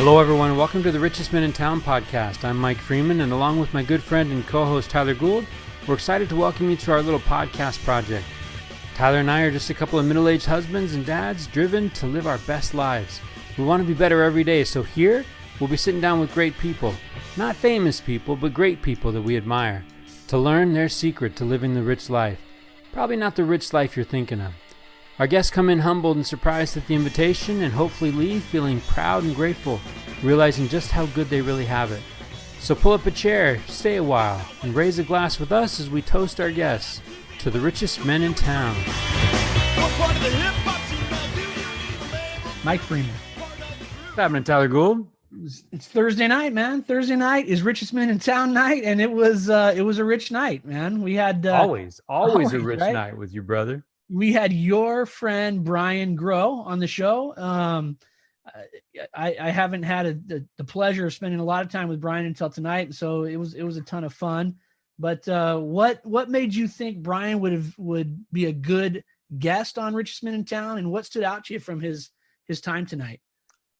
Hello, everyone. Welcome to the Richest Men in Town podcast. I'm Mike Freeman, and along with my good friend and co-host Tyler Gould, we're excited to welcome you to our little podcast project. Tyler and I are just a couple of middle-aged husbands and dads driven to live our best lives. We want to be better every day, so here we'll be sitting down with great people. Not famous people, but great people that we admire, to learn their secret to living the rich life. Probably not the rich life you're thinking of. Our guests come in humbled and surprised at the invitation and hopefully leave feeling proud and grateful, realizing just how good they really have it. So pull up a chair, stay a while, and raise a glass with us as we toast our guests to the richest men in town. Mike Freeman. What's happening, Tyler Gould? It's Thursday night, man. Thursday night is Richest Men in Town night, and it was a rich night, man. We had always a rich right? night with your brother. We had your friend Brian Grow on the show. I haven't had the pleasure of spending a lot of time with Brian until tonight, so it was a ton of fun. But what made you think Brian would be a good guest on Richest Men in Town, and what stood out to you from his time tonight?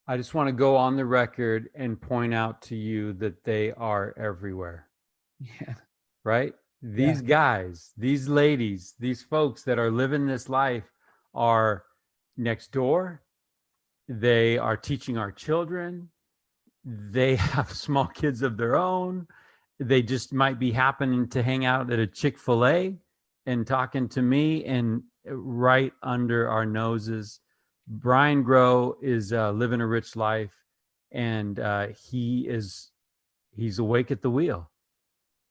I just want to go on the record and point out to you that they are everywhere. Yeah. Right? These guys, these ladies, these folks that are living this life are next door. They are teaching our children. They have small kids of their own. They just might be happening to hang out at a Chick-fil-A and talking to me, and right under our noses. Brian Grow is living a rich life, and he's awake at the wheel.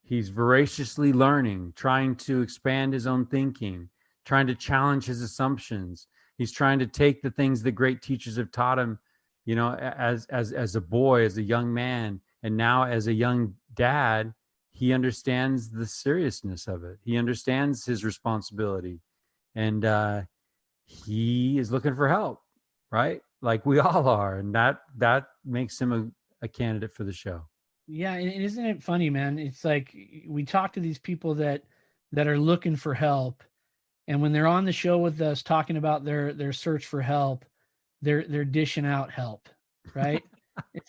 He's voraciously learning, trying to expand his own thinking, trying to challenge his assumptions. He's trying to take the things that great teachers have taught him, you know, as a boy, as a young man, and now as a young dad. He understands the seriousness of it. He understands his responsibility, and he is looking for help, right? Like we all are, and that makes him a candidate for the show. Yeah, and isn't it funny, man? It's like we talk to these people that are looking for help, and when they're on the show with us talking about their search for help, they're dishing out help, right?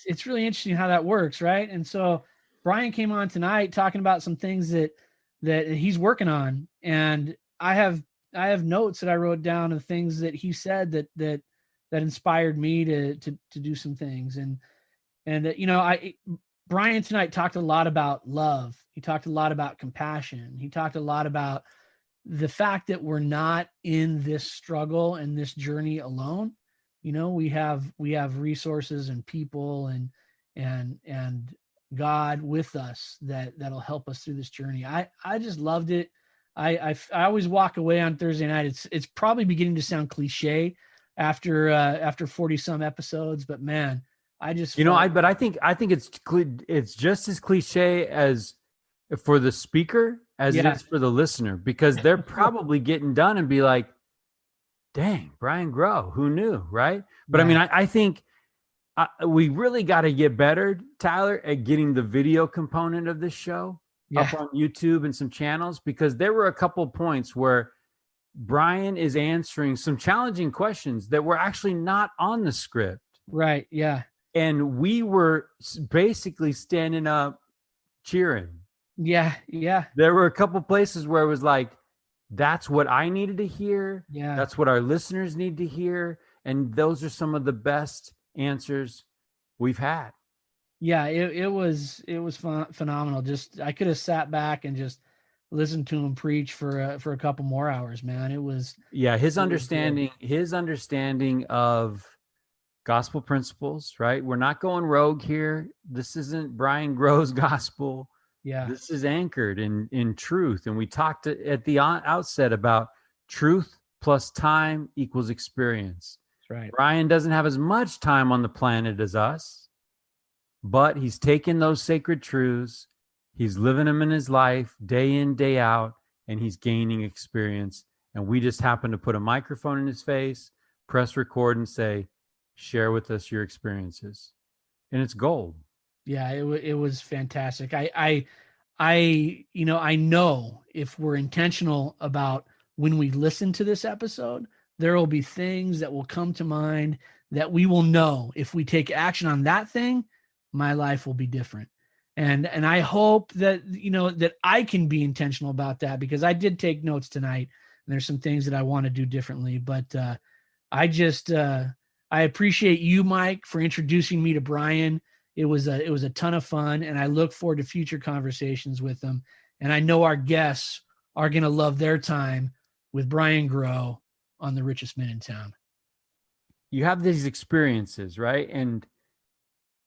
It's really interesting how that works, right? And so Brian came on tonight talking about some things that he's working on, and I have notes that I wrote down of things that he said that inspired me to do some things, and you know, Brian tonight talked a lot about love. He talked a lot about compassion. He talked a lot about the fact that we're not in this struggle and this journey alone. You know, we have resources and people and God with us that'll help us through this journey. I just loved it. I always walk away on Thursday night. It's probably beginning to sound cliche after 40 some episodes, but man, I just, I think it's just as cliche as for the speaker as it is for the listener, because they're probably getting done and be like, dang, Brian Grow, who knew? Right. But I mean, I think we really got to get better, Tyler, at getting the video component of this show up on YouTube and some channels, because there were a couple points where Brian is answering some challenging questions that were actually not on the script. Right. Yeah. And we were basically standing up cheering. Yeah. Yeah. There were a couple places where it was like, that's what I needed to hear. Yeah. That's what our listeners need to hear. And those are some of the best answers we've had. Yeah. It was phenomenal. Just, I could have sat back and just listened to him preach for a couple more hours, man. It was. Yeah. His understanding of gospel principles, right? We're not going rogue here. This isn't Brian Grow's gospel. Yeah. This is anchored in truth. And we talked at the outset about truth plus time equals experience. That's right. Brian doesn't have as much time on the planet as us, but he's taken those sacred truths. He's living them in his life day in, day out, and he's gaining experience. And we just happen to put a microphone in his face, press record, and say, share with us your experiences. And it's gold. Yeah, it was fantastic. I know if we're intentional about when we listen to this episode, there will be things that will come to mind that we will know if we take action on that thing, my life will be different. And I hope that, that I can be intentional about that, because I did take notes tonight and there's some things that I want to do differently. But I appreciate you, Mike, for introducing me to Brian. It was a ton of fun, and I look forward to future conversations with them. And I know our guests are going to love their time with Brian Grow on The Richest Men in Town. You have these experiences, right? And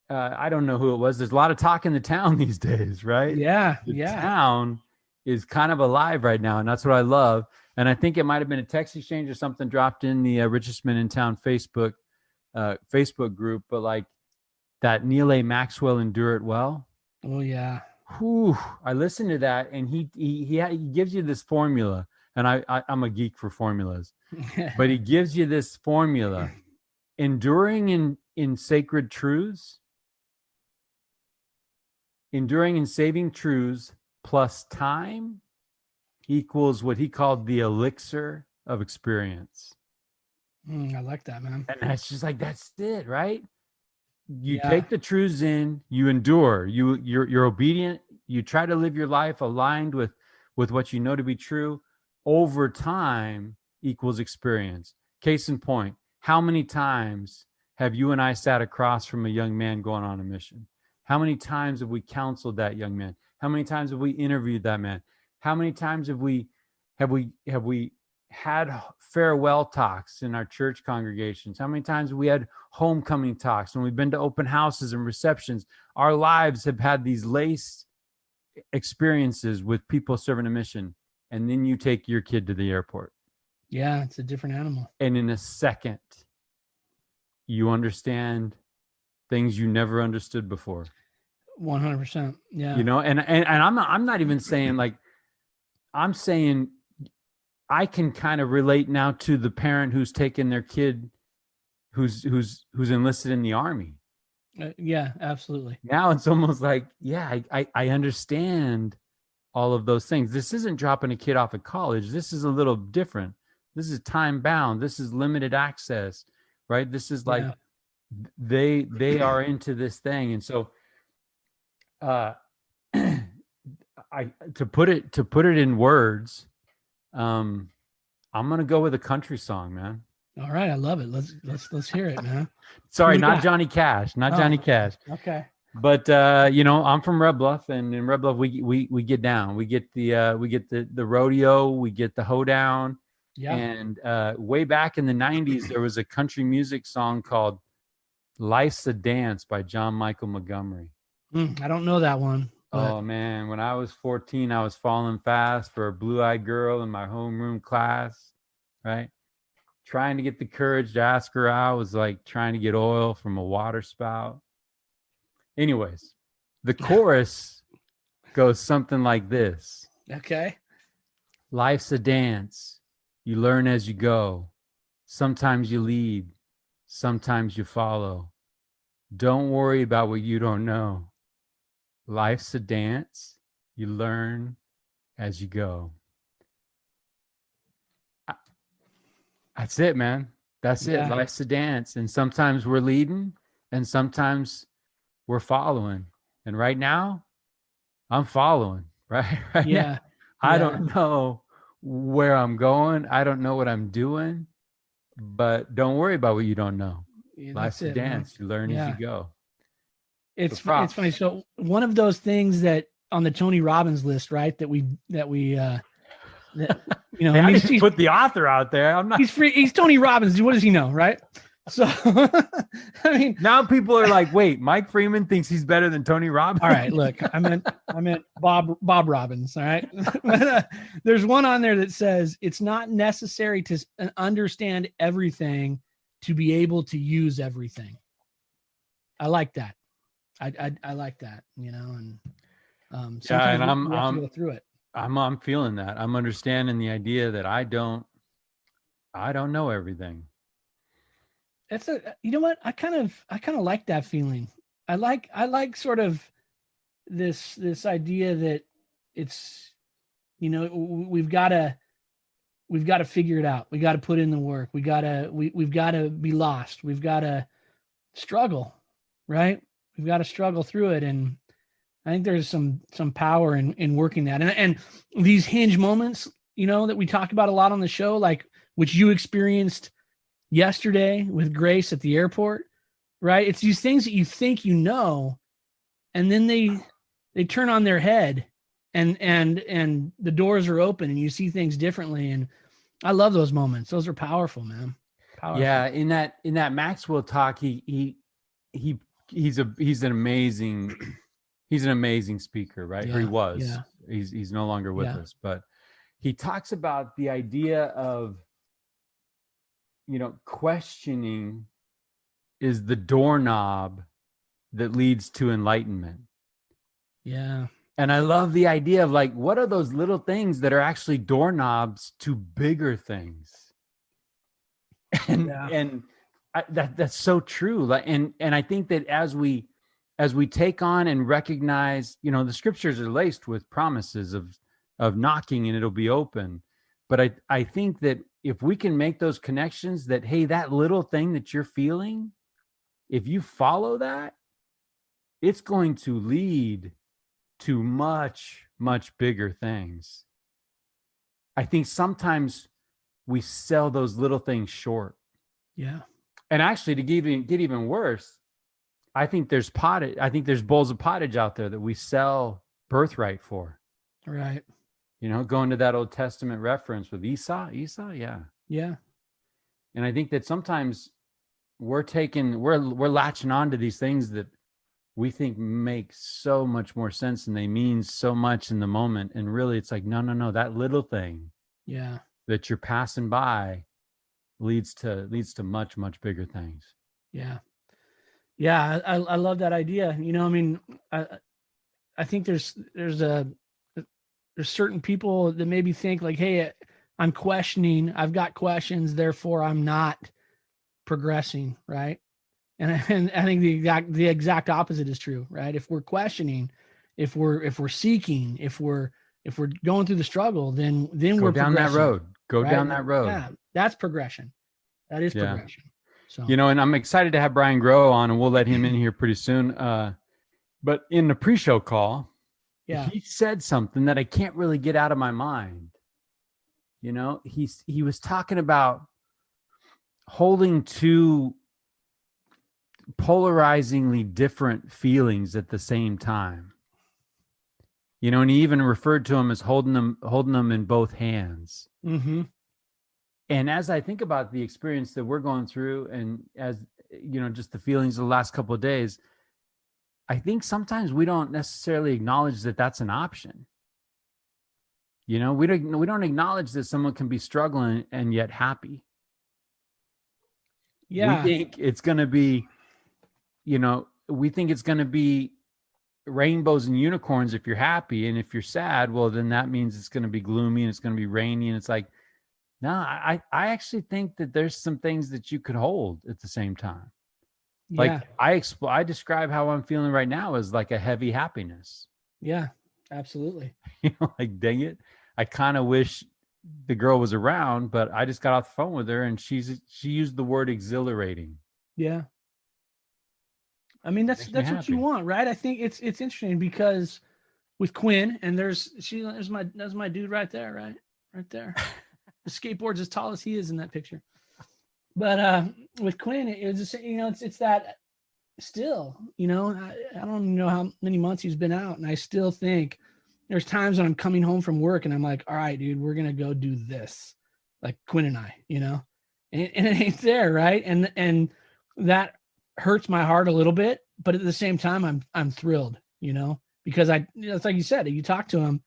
I don't know who it was. There's a lot of talk in the town these days, right? Yeah. The town is kind of alive right now, and that's what I love. And I think it might have been a text exchange or something dropped in the Richest Men in Town Facebook group, but like that Neil A. Maxwell, Endure It Well. Oh yeah. Whew, I listened to that, and he gives you this formula, and I'm a geek for formulas, but he gives you this formula: enduring in sacred truths, enduring in saving truths plus time equals what he called the elixir of experience. I like that, man. And that's just like, that's it, right? You take the truths in, you endure, you're obedient, you try to live your life aligned with what you know to be true. Over time equals experience. Case in point, how many times have you and I sat across from a young man going on a mission? How many times have we counseled that young man? How many times have we interviewed that man? How many times have we had farewell talks in our church congregations? How many times have we had homecoming talks when we've been to open houses and receptions? Our lives have had these laced experiences with people serving a mission. And then you take your kid to the airport. Yeah, it's a different animal. And in a second, you understand things you never understood before. 100%. Yeah. And I'm not even saying like, I'm saying I can kind of relate now to the parent who's taken their kid who's enlisted in the Army. Yeah, absolutely. Now it's almost like, yeah, I understand all of those things. This isn't dropping a kid off at college. This is a little different. This is time bound. This is limited access, right? This is like they are into this thing. And so to put it in words, I'm gonna go with a country song, man. All right, I love it. Let's hear it, man. Sorry, not Johnny Cash, Johnny Cash. Okay. But I'm from Red Bluff, and in Red Bluff we get down. We get the rodeo, we get the hoedown. Yeah. And way back in the 90s, there was a country music song called "Life's a Dance" by John Michael Montgomery. I don't know that one. But... Oh man, when I was 14, I was falling fast for a blue-eyed girl in my homeroom class, right? Trying to get the courage to ask her out was like trying to get oil from a water spout. Anyways, the chorus goes something like this. Okay. Life's a dance. You learn as you go. Sometimes you lead. Sometimes you follow. Don't worry about what you don't know. Life's a dance. You learn as you go. That's it, man. That's it. Life's a dance. And sometimes we're leading and sometimes we're following. And right now, I'm following, right? Now, I don't know where I'm going. I don't know what I'm doing, but don't worry about what you don't know. Life's a dance. Man. You learn as you go. It's funny. So one of those things that on the Tony Robbins list, right? That we I just put the author out there. I'm not. He's free. He's Tony Robbins. What does he know, right? So, I mean, now people are like, "Wait, Mike Freeman thinks he's better than Tony Robbins." All right, look, I meant Bob Robbins. All right, there's one on there that says it's not necessary to understand everything to be able to use everything. I like that. I like that. And and I'm go through it. I'm feeling that. I'm understanding the idea that I don't know everything. It's you know what? I kind of like that feeling. I like sort of this idea that it's, we've got to we've got to figure it out. We got to put in the work. We've got to be lost. We've got to struggle, right? We've got to struggle through it. And I think there's some power in working that. And these hinge moments, that we talk about a lot on the show, like which you experienced yesterday with Grace at the airport, right? It's these things that you think, and then they turn on their head and the doors are open and you see things differently. And I love those moments. Those are powerful, man. Powerful. Yeah. In that Maxwell talk, he's an amazing speaker, right? Yeah, or he was. Yeah. He's no longer with us, but he talks about the idea of, questioning is the doorknob that leads to enlightenment. Yeah. And I love the idea of like, what are those little things that are actually doorknobs to bigger things? And that's so true. Like, and I think that as we take on and recognize, the scriptures are laced with promises of knocking and it'll be open. But I think that if we can make those connections that, hey, that little thing that you're feeling, if you follow that, it's going to lead to much, much bigger things. I think sometimes we sell those little things short. Yeah. And actually, to get even worse, I think there's bowls of pottage out there that we sell birthright for. Right. Going to that Old Testament reference with Esau, yeah. Yeah. And I think that sometimes we're latching on to these things that we think make so much more sense and they mean so much in the moment. And really it's like, no, that little thing that you're passing by leads to much, much bigger things. Yeah. Yeah. I love that idea. I think there's certain people that maybe think like, hey, I'm questioning, I've got questions, therefore I'm not progressing. Right. And I think the exact opposite is true, right? If we're questioning, if we're seeking, if we're going through the struggle, then we're down that road. Go right? down that road. Yeah, that's progression. That is progression. So and I'm excited to have Brian Grow on, and we'll let him in here pretty soon. But in the pre-show call, he said something that I can't really get out of my mind. He was talking about holding two polarizingly different feelings at the same time. And he even referred to them as holding them in both hands. Mm-hmm. And as I think about the experience that we're going through, and as just the feelings of the last couple of days, I think sometimes we don't necessarily acknowledge that that's an option. We don't acknowledge that someone can be struggling and yet happy. Yeah, we think it's going to be, rainbows and unicorns if you're happy, and if you're sad, well, then that means it's going to be gloomy and it's going to be rainy. And it's like, no, I actually think that there's some things that you could hold at the same time. Yeah. Like I describe how I'm feeling right now as like a heavy happiness. Yeah, absolutely. Like, dang it. I kind of wish the girl was around, but I just got off the phone with her and she used the word exhilarating. Yeah. I mean, that's what you want, right? I think it's interesting because with Quinn, and there's my dude right there, right there. The skateboard's as tall as he is in that picture. But with Quinn, it was just, it's that still, I don't know how many months he's been out, and I still think there's times when I'm coming home from work and I'm like, all right, dude, we're gonna go do this, like Quinn and I, and it ain't there, right? And that hurts my heart a little bit, but at the same time, I'm thrilled, because it's like you said, you talk to them,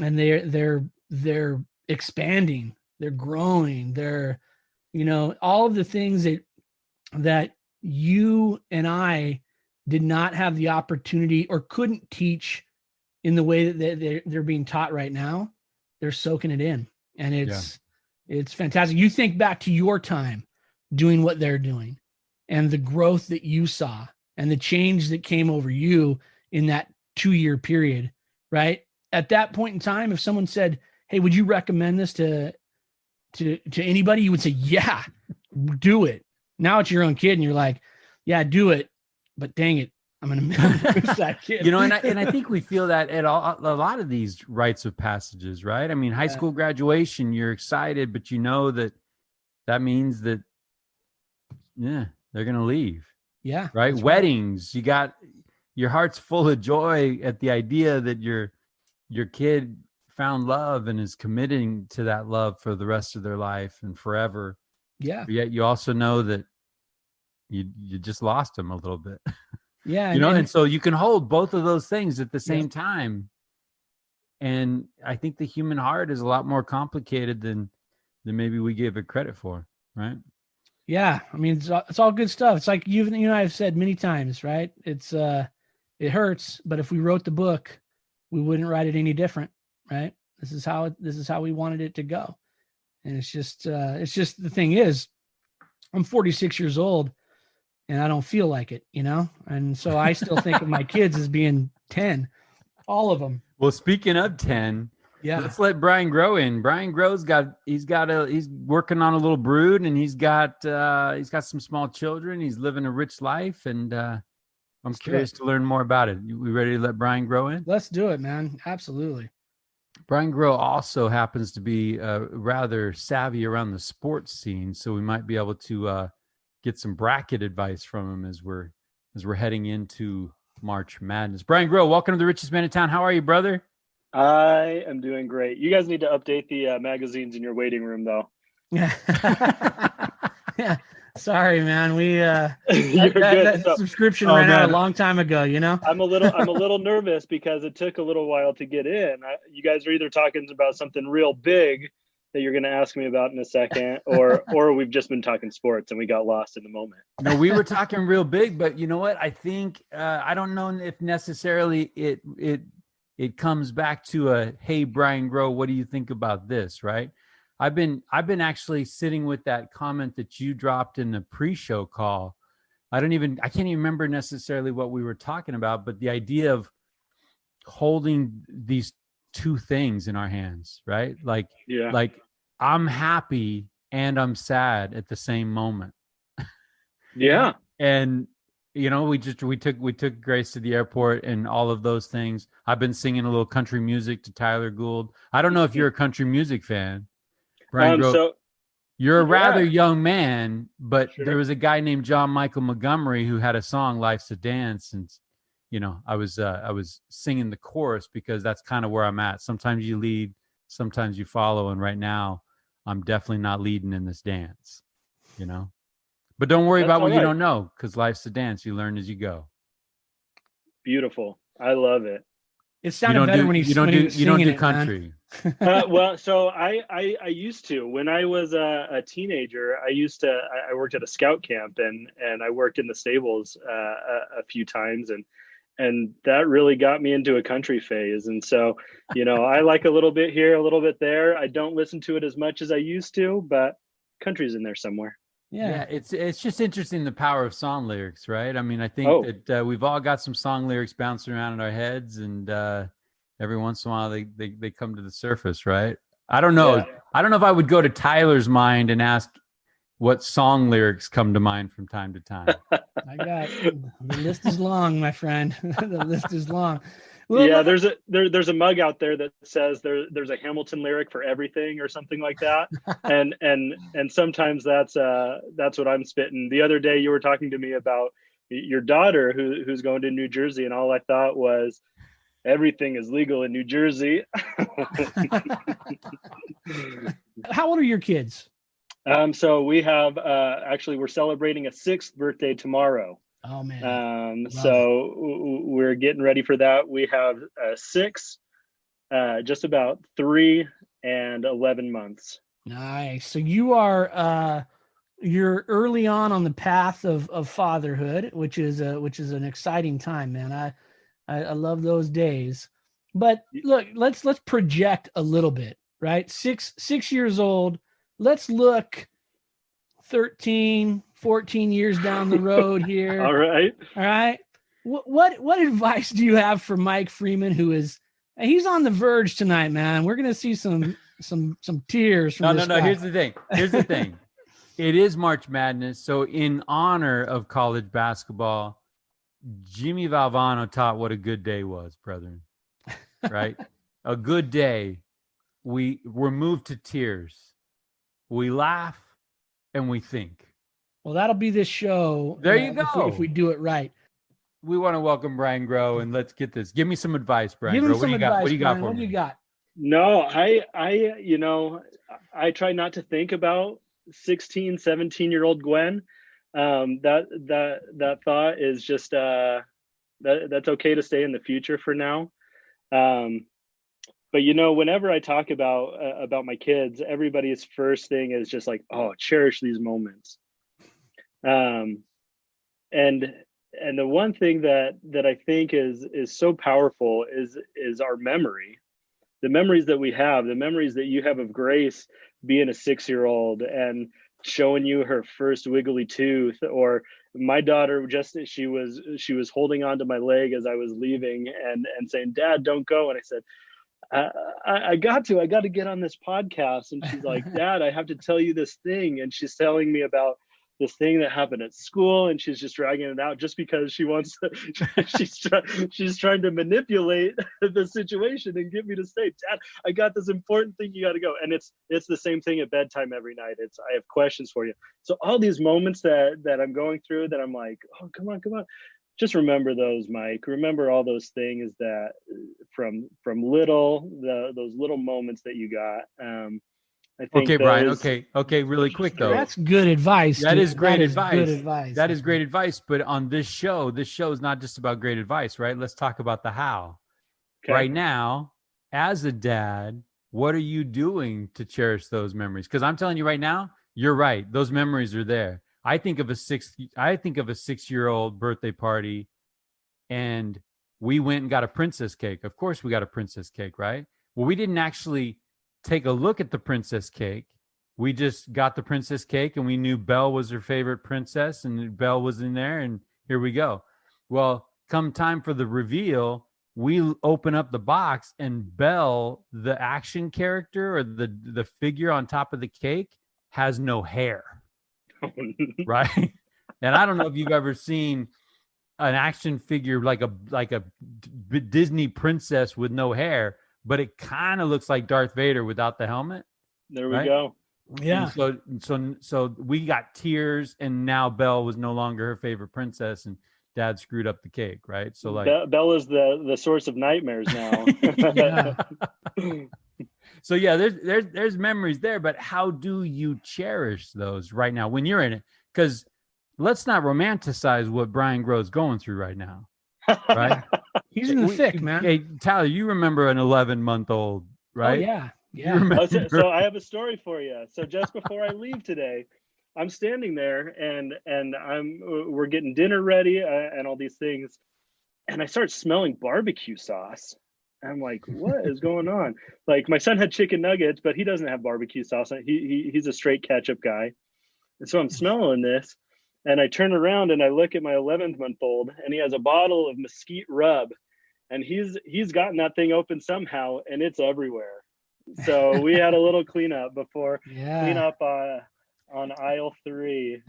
and they're expanding, they're growing, they're, all of the things that you and I did not have the opportunity or couldn't teach in the way that they're being taught right now. They're soaking it in, and it's fantastic. You think back to your time doing what they're doing, and the growth that you saw and the change that came over you in that 2-year period, right? At that point in time, if someone said, hey, would you recommend this to to anybody, you would say, yeah, do it. Now it's your own kid and you're like, yeah, do it. But dang it, I'm going to miss that kid. You know, and I think we feel that at a lot of these rites of passages, right? I mean, high school graduation, you're excited, but you know that means that, yeah, they're going to leave. Yeah. Right. Weddings, you got your heart's full of joy at the idea that your kid found love and is committing to that love for the rest of their life and forever. Yeah. But yet you also know that you just lost them a little bit. Yeah. You know, and so you can hold both of those things at the same time. And I think the human heart is a lot more complicated than maybe we give it credit for. Right. Yeah. I mean, it's all good stuff. It's like you and I have said many times, right? It hurts, but if we wrote the book, we wouldn't write it any different. Right. This is how we wanted it to go. And it's just the thing is, I'm 46 years old and I don't feel like it, you know? And so I still think of my kids as being 10, all of them. Well, speaking of 10, let's let Brian Grow in. Brian Grow's he's working on a little brood, and he's got some small children. He's living a rich life, and I'm curious to learn more about it. We ready to let Brian Grow in? Let's do it, man. Absolutely. Brian Grow also happens to be rather savvy around the sports scene, so we might be able to get some bracket advice from him as we're heading into March Madness. Brian Grow, welcome to the richest man in town. How are you, brother? I am doing great. You guys need to update the magazines in your waiting room, though. Yeah. Yeah. Sorry, man. We that subscription ran out a long time ago. You know, I'm a little nervous because it took a little while to get in. You guys are either talking about something real big that you're going to ask me about in a second, or we've just been talking sports and we got lost in the moment. No, we were talking real big, but you know what? I think I don't know if necessarily it comes back to hey, Brian Grow, what do you think about this? Right. I've been actually sitting with that comment that you dropped in the pre-show call. I can't even remember necessarily what we were talking about, but the idea of holding these two things in our hands, right? Like I'm happy and I'm sad at the same moment. Yeah. And you know, we took Grace to the airport and all of those things. I've been singing a little country music to Tyler Gould. I don't know if you're a country music fan. Brian Grow, you're a rather young man, but there was a guy named John Michael Montgomery who had a song, Life's a Dance. And, you know, I was singing the chorus because that's kind of where I'm at. Sometimes you lead, sometimes you follow. And right now I'm definitely not leading in this dance, you know, but don't worry about what you don't know, because life's a dance. You learn as you go. Beautiful. I love it. It sounded better when you don't do country. Well, so I used to, when I was a teenager, I worked at a scout camp and I worked in the stables a few times, and that really got me into a country phase. And so, you know, I like a little bit here, a little bit there. I don't listen to it as much as I used to, but country's in there somewhere. Yeah, it's just interesting, the power of song lyrics, right? I mean, I think that we've all got some song lyrics bouncing around in our heads, and every once in a while they come to the surface, right? I don't know. Yeah. I don't know if I would go to Tyler's mind and ask what song lyrics come to mind from time to time. The list is long, my friend. The list is long. Well, yeah, there's a mug out there that says there's a Hamilton lyric for everything or something like that, and sometimes that's what I'm spitting. The other day you were talking to me about your daughter who's going to New Jersey, and all I thought was, everything is legal in New Jersey. How old are your kids? So we have actually we're celebrating a 6th birthday tomorrow. Oh man! So we're getting ready for that. We have 6, just about 3 and 11 months. Nice. So you are you're early on the path of fatherhood, which is an exciting time, man. I love those days. But look, let's project a little bit, right? 6 years old. Let's look 13, 14 years down the road here. All right. What advice do you have for Mike Freeman, he's on the verge tonight, man? We're going to see some some tears from No, this no, no. guy. Here's the thing. It is March Madness. So in honor of college basketball, Jimmy Valvano taught what a good day was, brethren. Right? A good day. We're moved to tears. We laugh and we think. Well, that'll be this show. There you go. If we do it right. We want to welcome Brian Groh, and let's get this. Give me some advice, Brian. Give him Groh. some advice. What do you got Brian, for what me? do you got? No, I try not to think about 16, 17-year-old Gwen. That thought is just that's okay to stay in the future for now. But whenever I talk about my kids, everybody's first thing is just like, oh, cherish these moments. And the one thing that I think is so powerful is our memory, the memories that we have, the memories that you have of Grace being a 6-year-old and showing you her first wiggly tooth, or my daughter she was holding onto my leg as I was leaving and saying, "Dad, don't go." And I said, I got to get on this podcast. And she's like, "Dad, I have to tell you this thing." And she's telling me about this thing that happened at school, and she's just dragging it out just because she wants to, she's trying to manipulate the situation and get me to stay. "Dad, I got this important thing, you got to go." And it's the same thing at bedtime every night. I have questions for you. So all these moments that I'm going through that I'm like, oh, come on. Just remember those, Mike. Remember all those things that from those little moments that you got. I think Okay, Brian. Okay. Really quick though. That's good advice. That dude. is great advice. Good advice. That is great advice. But on this show is not just about great advice, right? Let's talk about the how. Okay. Right now, as a dad, what are you doing to cherish those memories? Because I'm telling you right now, you're right. Those memories are there. I think of a 6-year-old birthday party, and we went and got a princess cake. Of course, we got a princess cake, right? Well, we didn't actually take a look at the princess cake. We just got the princess cake, and we knew Belle was her favorite princess, and Belle was in there, and here we go. Well, come time for the reveal, we open up the box, and Belle, the action character or the figure on top of the cake, has no hair. Right? And I don't know if you've ever seen an action figure like a Disney princess with no hair, but it kind of looks like Darth Vader without the helmet. There we go. Yeah. And so we got tears, and now Belle was no longer her favorite princess, and Dad screwed up the cake, right? So like Belle is the source of nightmares now. So yeah, there's memories there, but how do you cherish those right now when you're in it? Because let's not romanticize what Brian Groh's going through right now, right? He's in the thick, man. Hey, Tyler, you remember an 11-month-old, right? Oh, yeah. So I have a story for you. So just before I leave today, I'm standing there and we're getting dinner ready and all these things, and I start smelling barbecue sauce. I'm like, what is going on? Like, my son had chicken nuggets, but he doesn't have barbecue sauce. He's a straight ketchup guy. And so I'm smelling this, and I turn around and I look at my 11-month-old, and he has a bottle of mesquite rub, and he's gotten that thing open somehow, and it's everywhere. So we had a little cleanup on aisle 3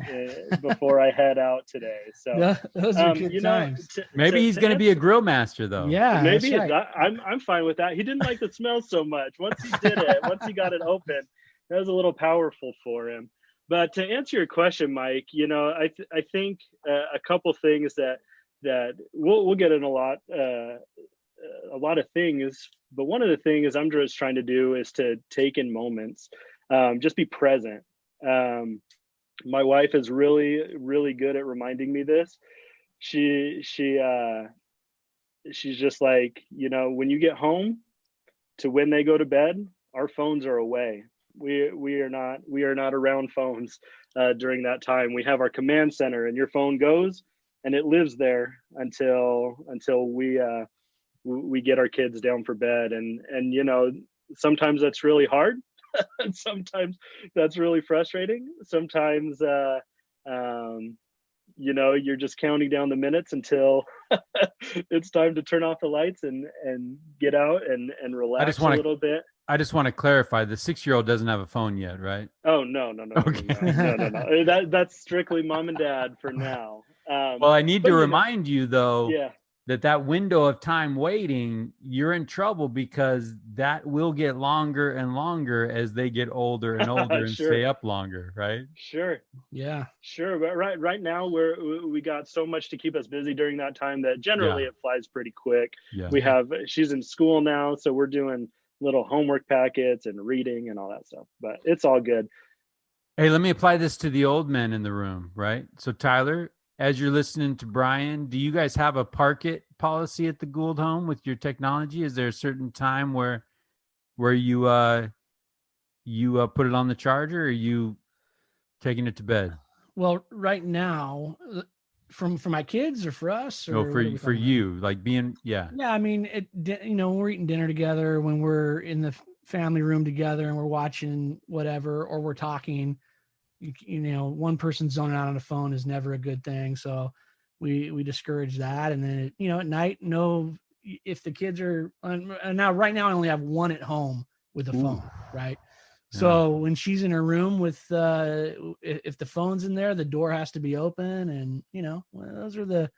before I head out today. So those are good times. Maybe he's going to be a grill master though. Yeah, maybe right. I'm fine with that. He didn't like the smell so much. Once he got it open, that was a little powerful for him. But to answer your question, Mike, I think a couple things that we'll get in a lot of things. But one of the things I'm just trying to do is to take in moments, just be present. My wife is really, really good at reminding me this. She's just like, when you get home to when they go to bed, our phones are away. We are not around phones during that time. We have our command center, and your phone goes and it lives there until we get our kids down for bed. And sometimes that's really hard. And sometimes that's really frustrating. Sometimes, you're just counting down the minutes until it's time to turn off the lights and get out and relax a little bit. I just want to clarify, the 6-year-old doesn't have a phone yet, right? Oh, no. Okay. No. That's strictly mom and dad for now. Well, I need But, to you know, remind you though, yeah, that window of time waiting, you're in trouble because that will get longer and longer as they get older and older and sure, stay up longer, right? sure. Yeah. Sure, but right now we got so much to keep us busy during that time that generally Yeah. it flies pretty quick. Yeah. She's in school now, so we're doing little homework packets and reading and all that stuff. But it's all good. Hey, let me apply this to the old men in the room, right? So Tyler, as you're listening to Brian, do you guys have a park it policy at the Gould home with your technology? Is there a certain time where you put it on the charger, or are you taking it to bed? Well, right now, for my kids or for us, or No, what are we for talking about? you, like being, yeah. Yeah, I mean, when we're eating dinner together, when we're in the family room together and we're watching whatever, or we're talking, one person zoning out on the phone is never a good thing. So we discourage that. And then, at night, no, if the kids are right now, I only have one at home with a phone, right? Yeah. So when she's in her room with, if the phone's in there, the door has to be open, and those are the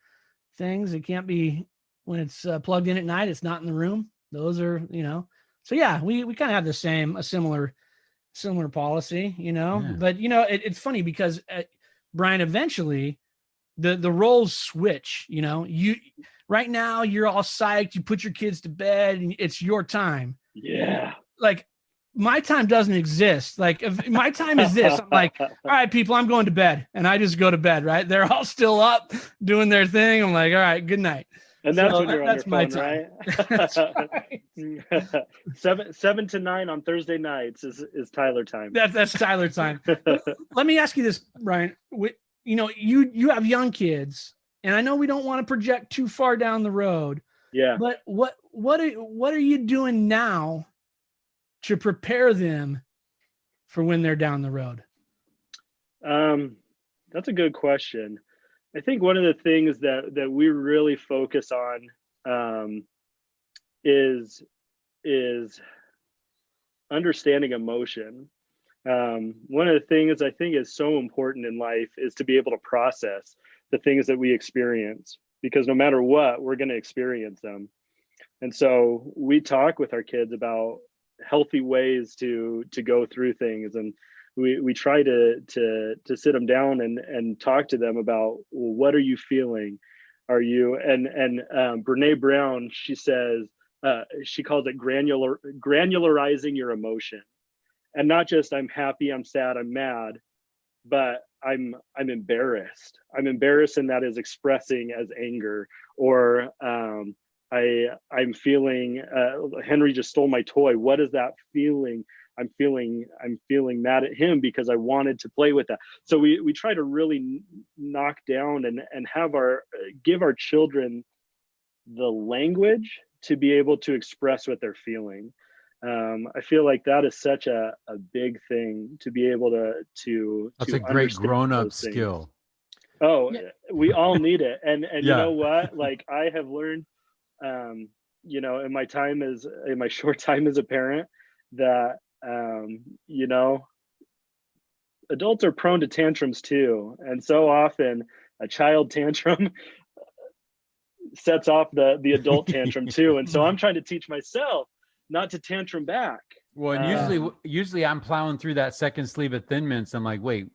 things. It can't be when it's plugged in at night. It's not in the room. Those are, So yeah, we kind of have a similar policy, Yeah. But it's funny because Brian, eventually the roles switch. You right now you're all psyched. You put your kids to bed, and it's your time. Yeah. Like, my time doesn't exist. Like, if my time is this, I'm like, all right, people, I'm going to bed, and I just go to bed. Right? They're all still up doing their thing. I'm like, all right, good night. And that's when you're on your phone, time. right? That's right. 7 to 9 on Thursday nights is Tyler time. That's Tyler time. Let me ask you this, Brian. You have young kids, and I know we don't want to project too far down the road. Yeah. But what are you doing now to prepare them for when they're down the road? That's a good question. I think one of the things that we really focus on is understanding emotion. One of the things I think is so important in life is to be able to process the things that we experience, because no matter what, we're going to experience them. And so we talk with our kids about healthy ways to go through things, and we try to sit them down and talk to them about, well, what are you feeling? Are you and Brene Brown, she says, she calls it granularizing your emotion, and not just I'm happy, I'm sad, I'm mad, but I'm embarrassed. I'm embarrassed, and that is expressing as anger, or I'm feeling Henry just stole my toy. What is that feeling? I'm feeling mad at him because I wanted to play with that. So we try to really knock down and give our children the language to be able to express what they're feeling. I feel like that is such a big thing to be able to. That's a great grown-up skill. Oh, yeah. We all need it, and yeah. You know what? Like, I have learned, in my short time as a parent, that adults are prone to tantrums too, and so often a child tantrum sets off the adult tantrum too, and so I'm trying to teach myself not to tantrum back. Well, and usually I'm plowing through that second sleeve of Thin Mints. I'm like, wait,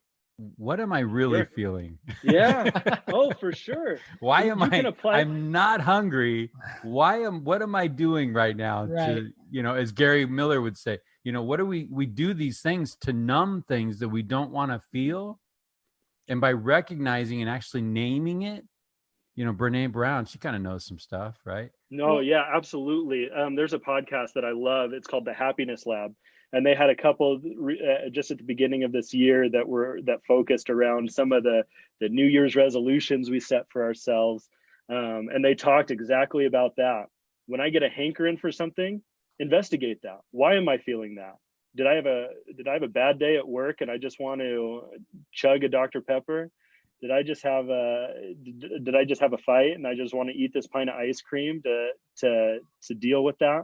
what am I really feeling? Yeah. Oh, for sure. Why am I'm not hungry. What am I doing right now? Right. To, as Gary Miller would say, what do we do these things to numb things that we don't want to feel? And by recognizing and actually naming it, Brene Brown, she kind of knows some stuff, right? No, yeah, absolutely. There's a podcast that I love. It's called The Happiness Lab. And they had a couple just at the beginning of this year that focused around some of the New Year's resolutions we set for ourselves. And they talked exactly about that. When I get a hankering for something, investigate that. Why am I feeling that? Did I have a bad day at work and I just want to chug a Dr. Pepper? Did I just have a fight and I just want to eat this pint of ice cream to deal with that?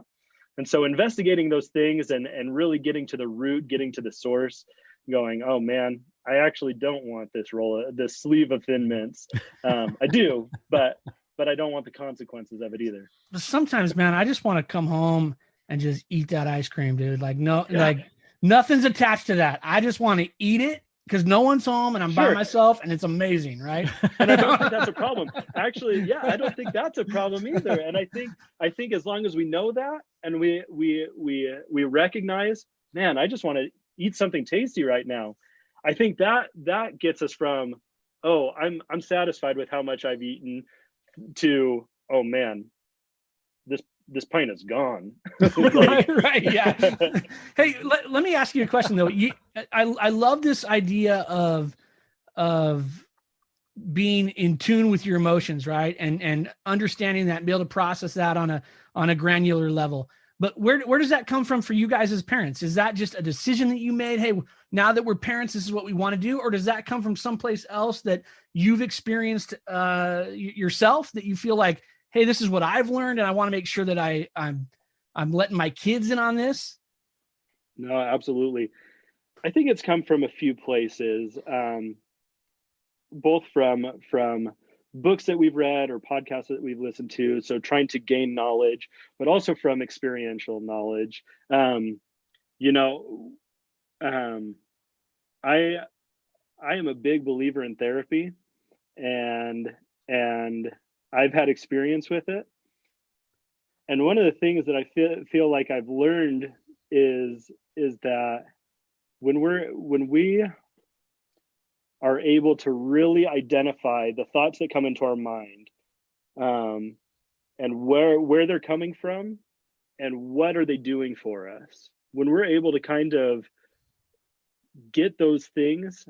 And so investigating those things and really getting to the root, getting to the source, going, oh man, I actually don't want this sleeve of Thin Mints. I do, but I don't want the consequences of it either. But sometimes, man, I just want to come home and just eat that ice cream, dude. Like, no, like nothing's attached to that. I just want to eat it because no one's home and I'm by myself and it's amazing, right? And I don't think that's a problem. Actually, yeah, I don't think that's a problem either. And I think as long as we know that and we recognize, man, I just want to eat something tasty right now. I think that gets us from, oh, I'm satisfied with how much I've eaten, to, oh man, this pint is gone. right, yeah. Hey, let me ask you a question though. I love this idea of being in tune with your emotions, right? And understanding that and be able to process that on a granular level. But where does that come from for you guys as parents? Is that just a decision that you made? Hey, now that we're parents, this is what we want to do? Or does that come from someplace else that you've experienced yourself, that you feel like, hey, this is what I've learned and I want to make sure that I'm letting my kids in on this? No, absolutely. I think it's come from a few places, both from books that we've read or podcasts that we've listened to. So trying to gain knowledge, but also from experiential knowledge. I am a big believer in therapy, and I've had experience with it. And one of the things that I feel like I've learned is that when we are able to really identify the thoughts that come into our mind, and where they're coming from and what are they doing for us, when we're able to kind of get those things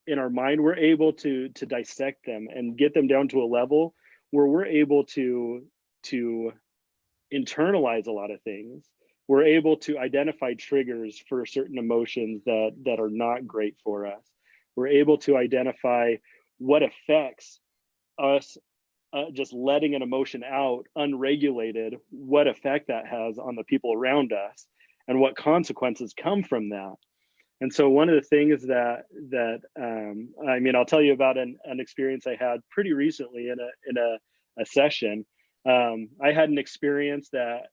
in our mind, we're able to dissect them and get them down to a level where we're able to internalize a lot of things. We're able to identify triggers for certain emotions that are not great for us. We're able to identify what affects us, just letting an emotion out unregulated, what effect that has on the people around us and what consequences come from that. And so one of the things that I mean, I'll tell you about an experience I had pretty recently in a session. I had an experience that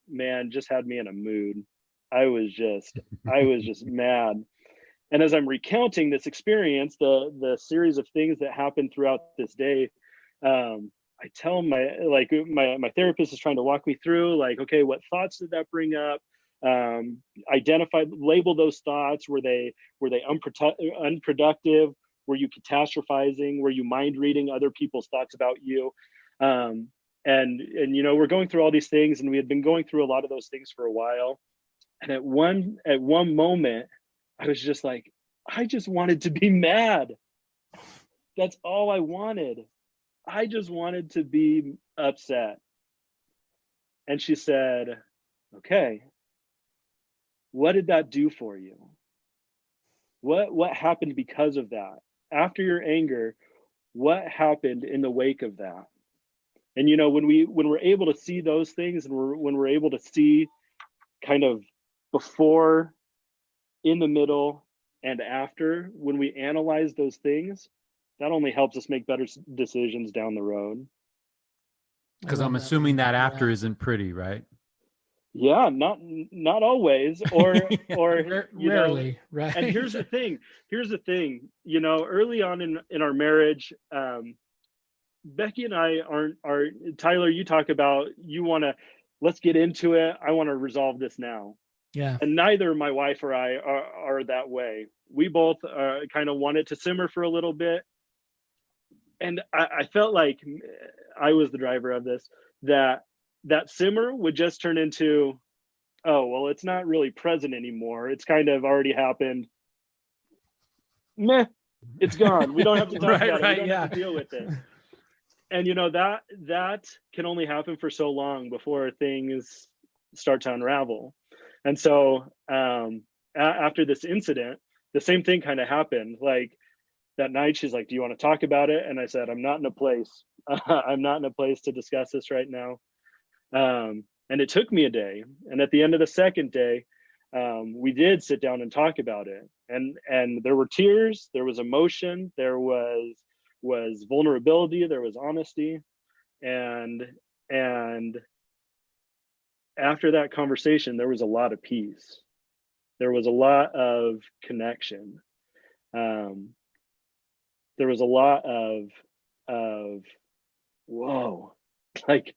man just had me in a mood. I was just mad. And as I'm recounting this experience, the series of things that happened throughout this day, I tell my therapist is trying to walk me through, like, okay, what thoughts did that bring up? Identify, label those thoughts. Were they unproductive? Were you catastrophizing? Were you mind reading other people's thoughts about you? And we're going through all these things, and we had been going through a lot of those things for a while. And at one moment, I was just like, I just wanted to be mad. That's all I wanted. I just wanted to be upset. And she said, okay, what did that do for you? What happened because of that? After your anger, what happened in the wake of that? And when we're able to see those things, and when we're able to see kind of before, in the middle, and after, when we analyze those things, that only helps us make better decisions down the road. Because I'm assuming that after isn't pretty, right? Yeah, not always, or rarely, right? And here's the thing. Early on in our marriage, Becky and I are Tyler. You talk about let's get into it. I want to resolve this now. Yeah. And neither my wife or I are that way. We both kind of want it to simmer for a little bit. And I felt like I was the driver of this, that simmer would just turn into, oh, well, it's not really present anymore. It's kind of already happened. Meh, it's gone. We don't have to talk about it. We don't have to deal with it. And that can only happen for so long before things start to unravel. And so after this incident, the same thing kind of happened. Like that night, she's like, do you want to talk about it? And I said, I'm not in a place. I'm not in a place to discuss this right now. And it took me a day. And at the end of the second day, we did sit down and talk about it. And there were tears, there was emotion, there was vulnerability, there was honesty. And after that conversation, there was a lot of peace. There was a lot of connection. There was a lot of whoa, like,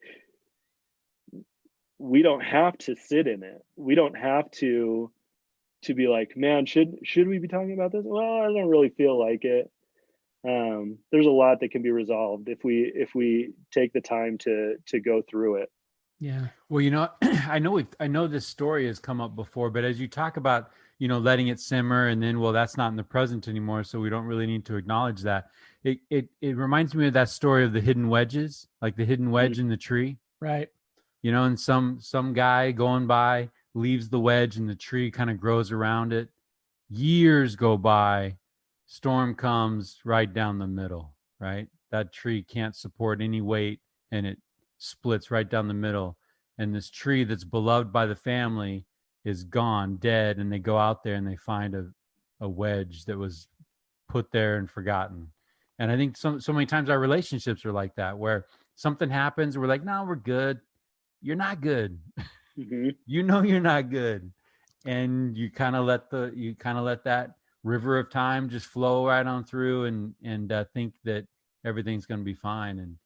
we don't have to sit in it. We don't have to be like, man, should we be talking about this? Well, I don't really feel like it. There's a lot that can be resolved if we take the time to go through it. Yeah. Well, you know, I know this story has come up before, but as you talk about, you know, letting it simmer, and then, well, that's not in the present anymore, so we don't really need to acknowledge that. It reminds me of that story of the hidden wedges, like the hidden wedge in the tree. Right. You know, and some guy going by leaves the wedge and the tree kind of grows around it. Years go by, storm comes right down the middle, right? That tree can't support any weight and it splits right down the middle. And this tree that's beloved by the family is gone, dead. And they go out there and they find a wedge that was put there and forgotten. And I think so many times our relationships are like that, where something happens, we're like, no, we're good. You're not good. Mm-hmm. You know, you're not good. And you kind of let that river of time just flow right on through and think that everything's going to be fine. And,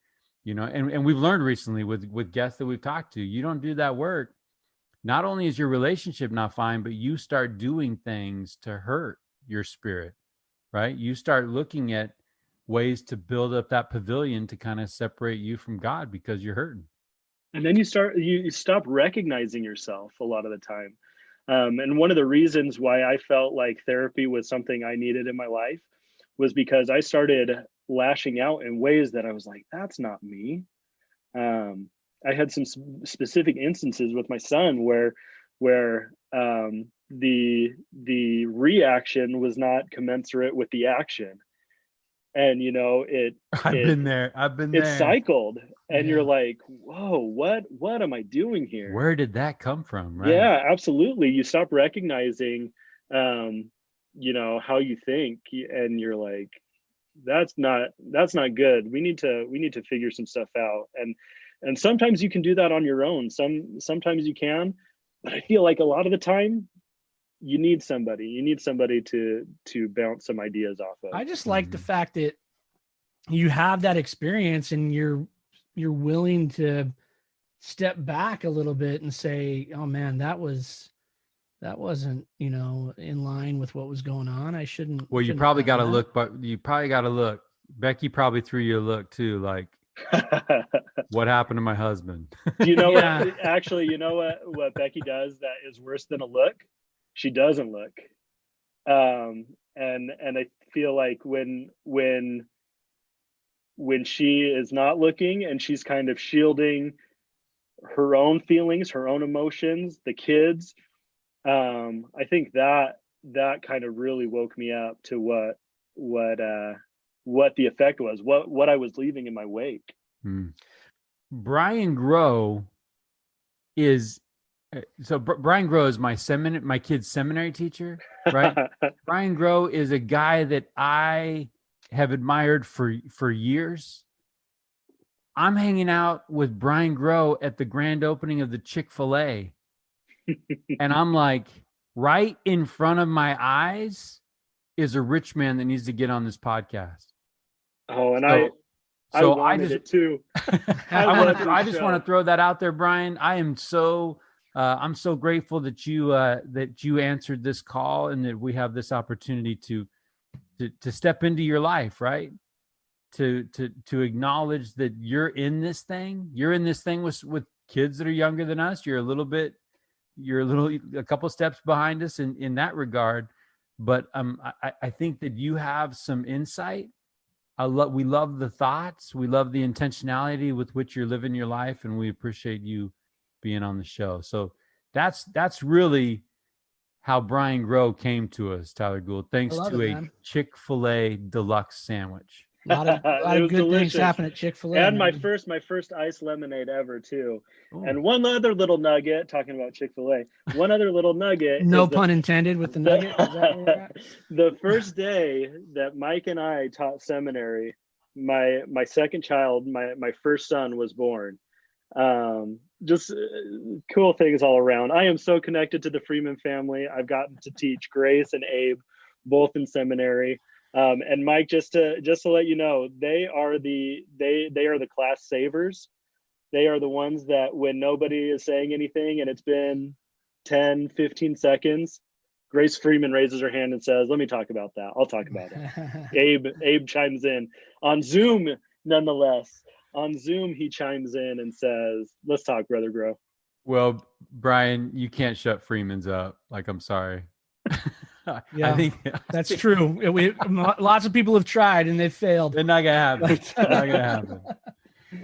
you know, and we've learned recently with guests that we've talked to, you don't do that work. Not only is your relationship not fine, but you start doing things to hurt your spirit, right? You start looking at ways to build up that pavilion to kind of separate you from God because you're hurting. And then you stop recognizing yourself a lot of the time. And one of the reasons why I felt like therapy was something I needed in my life was because I started lashing out in ways that I was like, that's not me. I had some specific instances with my son where the reaction was not commensurate with the action. And, you know, I've been there. It cycled, and you're like, whoa, what am I doing here? Where did that come from? Right? Yeah, absolutely. You stop recognizing, you know, how you think, and you're like, that's not good. We need to figure some stuff out. And sometimes you can do that on your own. Sometimes you can, but I feel like a lot of the time you need somebody to bounce some ideas off of. I just like the fact that you have that experience and you're willing to step back a little bit and say, oh man, that wasn't, you know, in line with what was going on. I shouldn't. Well, you probably got to look, but you probably got to look. Becky probably threw you a look too, like, what happened to my husband? You know what? Actually, you know what Becky does that is worse than a look? She doesn't look. And I feel like when she is not looking and she's kind of shielding her own feelings, her own emotions, the kids, I think that kind of really woke me up to what the effect was, what I was leaving in my wake. Brian Grow is Brian Grow is my kid's seminary teacher, right? Brian Grow is a guy that I have admired for years. I'm hanging out with Brian Grow at the grand opening of the Chick-fil-A. And I'm like, right in front of my eyes is a rich man that needs to get on this podcast. Oh, and I wanted it too. I just want to throw that out there, Brian. I am I'm so grateful that you answered this call and that we have this opportunity to step into your life, right? To acknowledge that you're in this thing. You're in this thing with kids that are younger than us. You're a couple steps behind us in that regard. But I think that you have some insight. We love the thoughts. We love the intentionality with which you're living your life, and we appreciate you being on the show. So that's really how Brian Grow came to us, Tyler Gould, thanks to a Chick-fil-A deluxe sandwich. It was good delicious. things happen at Chick-fil-A. And my man. first iced lemonade ever too. Ooh. And one other little nugget, talking about Chick-fil-A, one other little nugget. No is pun intended with the nugget. Is that where we're at? the first day that Mike and I taught seminary, my second child, my first son was born. Just cool things all around. I am so connected to the Freeman family. I've gotten to teach Grace and Abe both in seminary. And Mike, just to let you know, they are the class savers. They are the ones that when nobody is saying anything and it's been 10, 15 seconds, Grace Freeman raises her hand and says, "Let me talk about that. I'll talk about it." Abe chimes in on Zoom, nonetheless. On Zoom, he chimes in and says, "Let's talk, Brother Grow." Well, Brian, you can't shut Freeman's up. Like, I'm sorry. Yeah, I think that's true. Lots of people have tried and they've failed. it's not gonna happen. It's not gonna happen.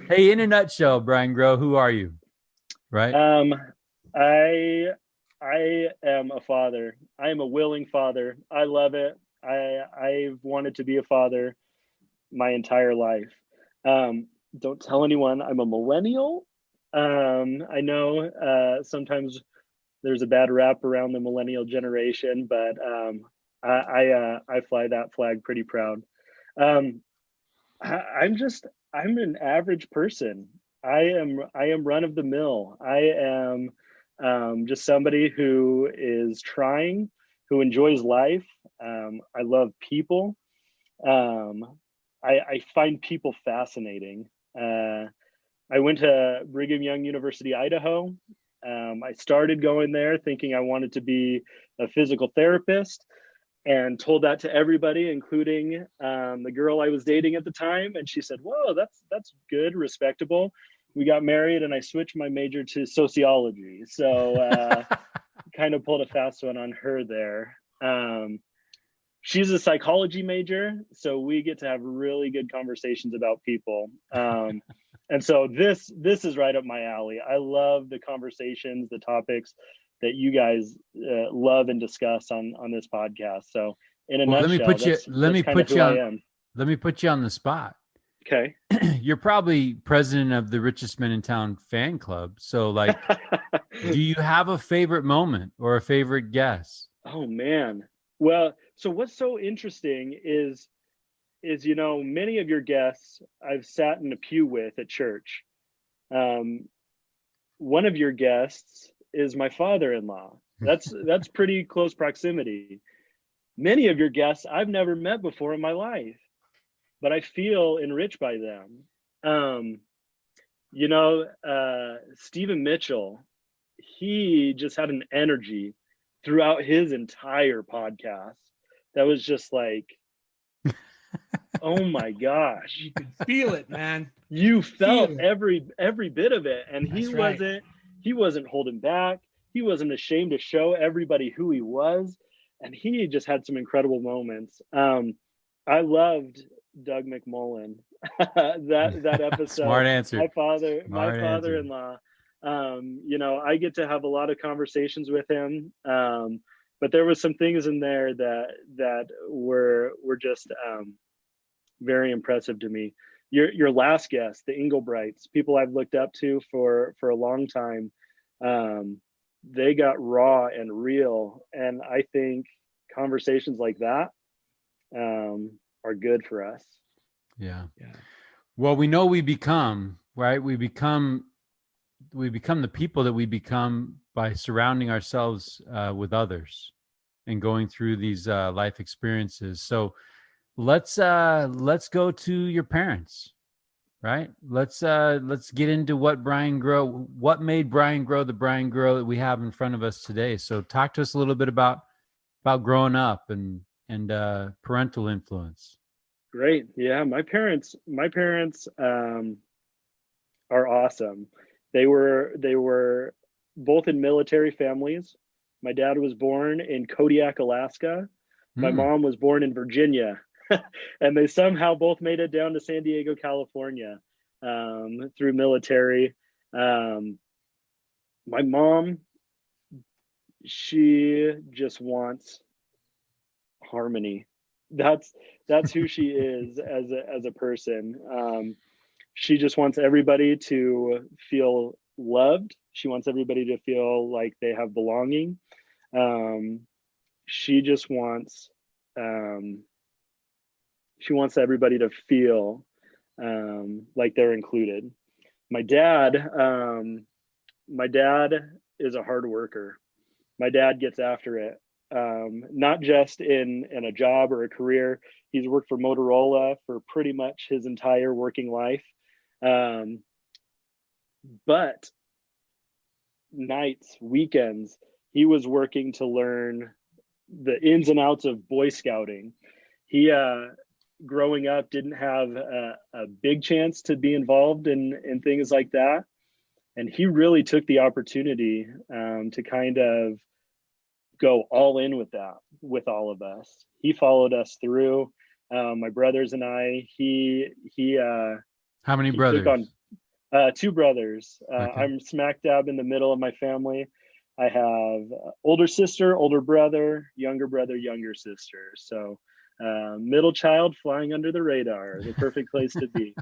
Hey, in a nutshell, Brian Grow, who are you? Right? I am a father. I am a willing father. I love it. I've wanted to be a father my entire life. Don't tell anyone I'm a millennial. I know sometimes there's a bad rap around the millennial generation, but I fly that flag pretty proud. I'm an average person. I am run of the mill. I am just somebody who is trying, who enjoys life. I love people. I find people fascinating. I went to Brigham Young University, Idaho. I started going there thinking I wanted to be a physical therapist, and told that to everybody, including the girl I was dating at the time. And she said, "Whoa, that's good, respectable." We got married and I switched my major to sociology. So kind of pulled a fast one on her there. She's a psychology major, so we get to have really good conversations about people. And so this is right up my alley. I love the conversations, the topics that you guys love and discuss on this podcast. So in a nutshell, let me put you on the spot. Okay. You're probably president of the Richest Men in Town fan club. So like, do you have a favorite moment or a favorite guest? Oh man. Well, so what's so interesting is, many of your guests I've sat in a pew with at church. One of your guests is my father-in-law. That's pretty close proximity. Many of your guests I've never met before in my life, but I feel enriched by them. Stephen Mitchell, he just had an energy throughout his entire podcast that was just like, oh my gosh, you could feel it, man. You felt every bit of it. And he wasn't holding back. He wasn't ashamed to show everybody who he was. And he just had some incredible moments. I loved Doug McMullen. that episode. Smart answer. My father-in-law. I get to have a lot of conversations with him. But there was some things in there that were just very impressive to me. Your last guest, the Engelbrights, people I've looked up to for a long time. They got raw and real, and I think conversations like that are good for us. Yeah. Well, we know we become, right? We become the people that we become by surrounding ourselves with others and going through these life experiences. So let's go to your parents, right? Let's get into what made Brian Grow the Brian Grow that we have in front of us today. So talk to us a little bit about growing up and parental influence. Great. Yeah. My parents are awesome. They were both in military families. My dad was born in Kodiak, Alaska. My mom was born in Virginia. And they somehow both made it down to San Diego, California, through military. My mom, she just wants harmony that's who she is as a person. She just wants everybody to feel loved. She wants everybody to feel like they have belonging. She just wants everybody to feel like they're included. My dad is a hard worker. My dad gets after it, not just in a job or a career. He's worked for Motorola for pretty much his entire working life. But nights, weekends, he was working to learn the ins and outs of Boy Scouting. He, growing up, didn't have a big chance to be involved in things like that. And he really took the opportunity to kind of go all in with that, with all of us. He followed us through. My brothers and I, how many brothers? Took on 2 brothers. Okay. I'm smack dab in the middle of my family. I have older sister, older brother, younger sister. So middle child flying under the radar, the perfect place to be.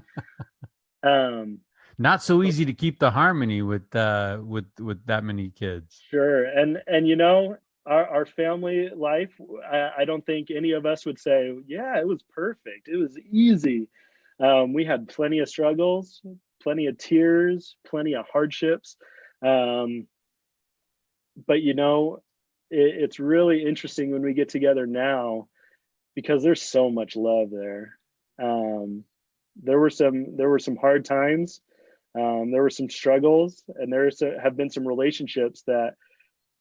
Not so easy to keep the harmony with that many kids. Sure. And you know, our family life, I don't think any of us would say, yeah, it was perfect. It was easy. We had plenty of struggles, plenty of tears, plenty of hardships. But you know, it's really interesting when we get together now, because there's so much love there. There were some hard times. There were some struggles, and have been some relationships that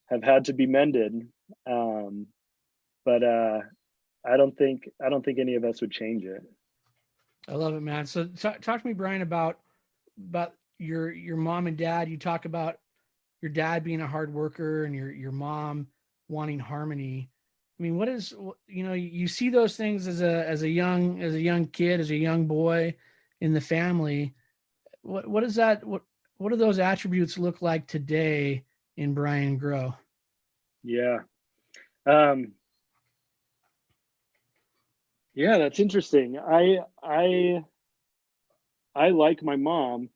have had to be mended. But I don't think any of us would change it. I love it, man. So talk to me, Brian, about your mom and dad. You talk about your dad being a hard worker and your mom wanting harmony. I mean, what is, you know, you see those things as a young kid, as a young boy in the family. What is that? What do those attributes look like today in Brian Grow? Yeah. Yeah, that's interesting. I like my mom,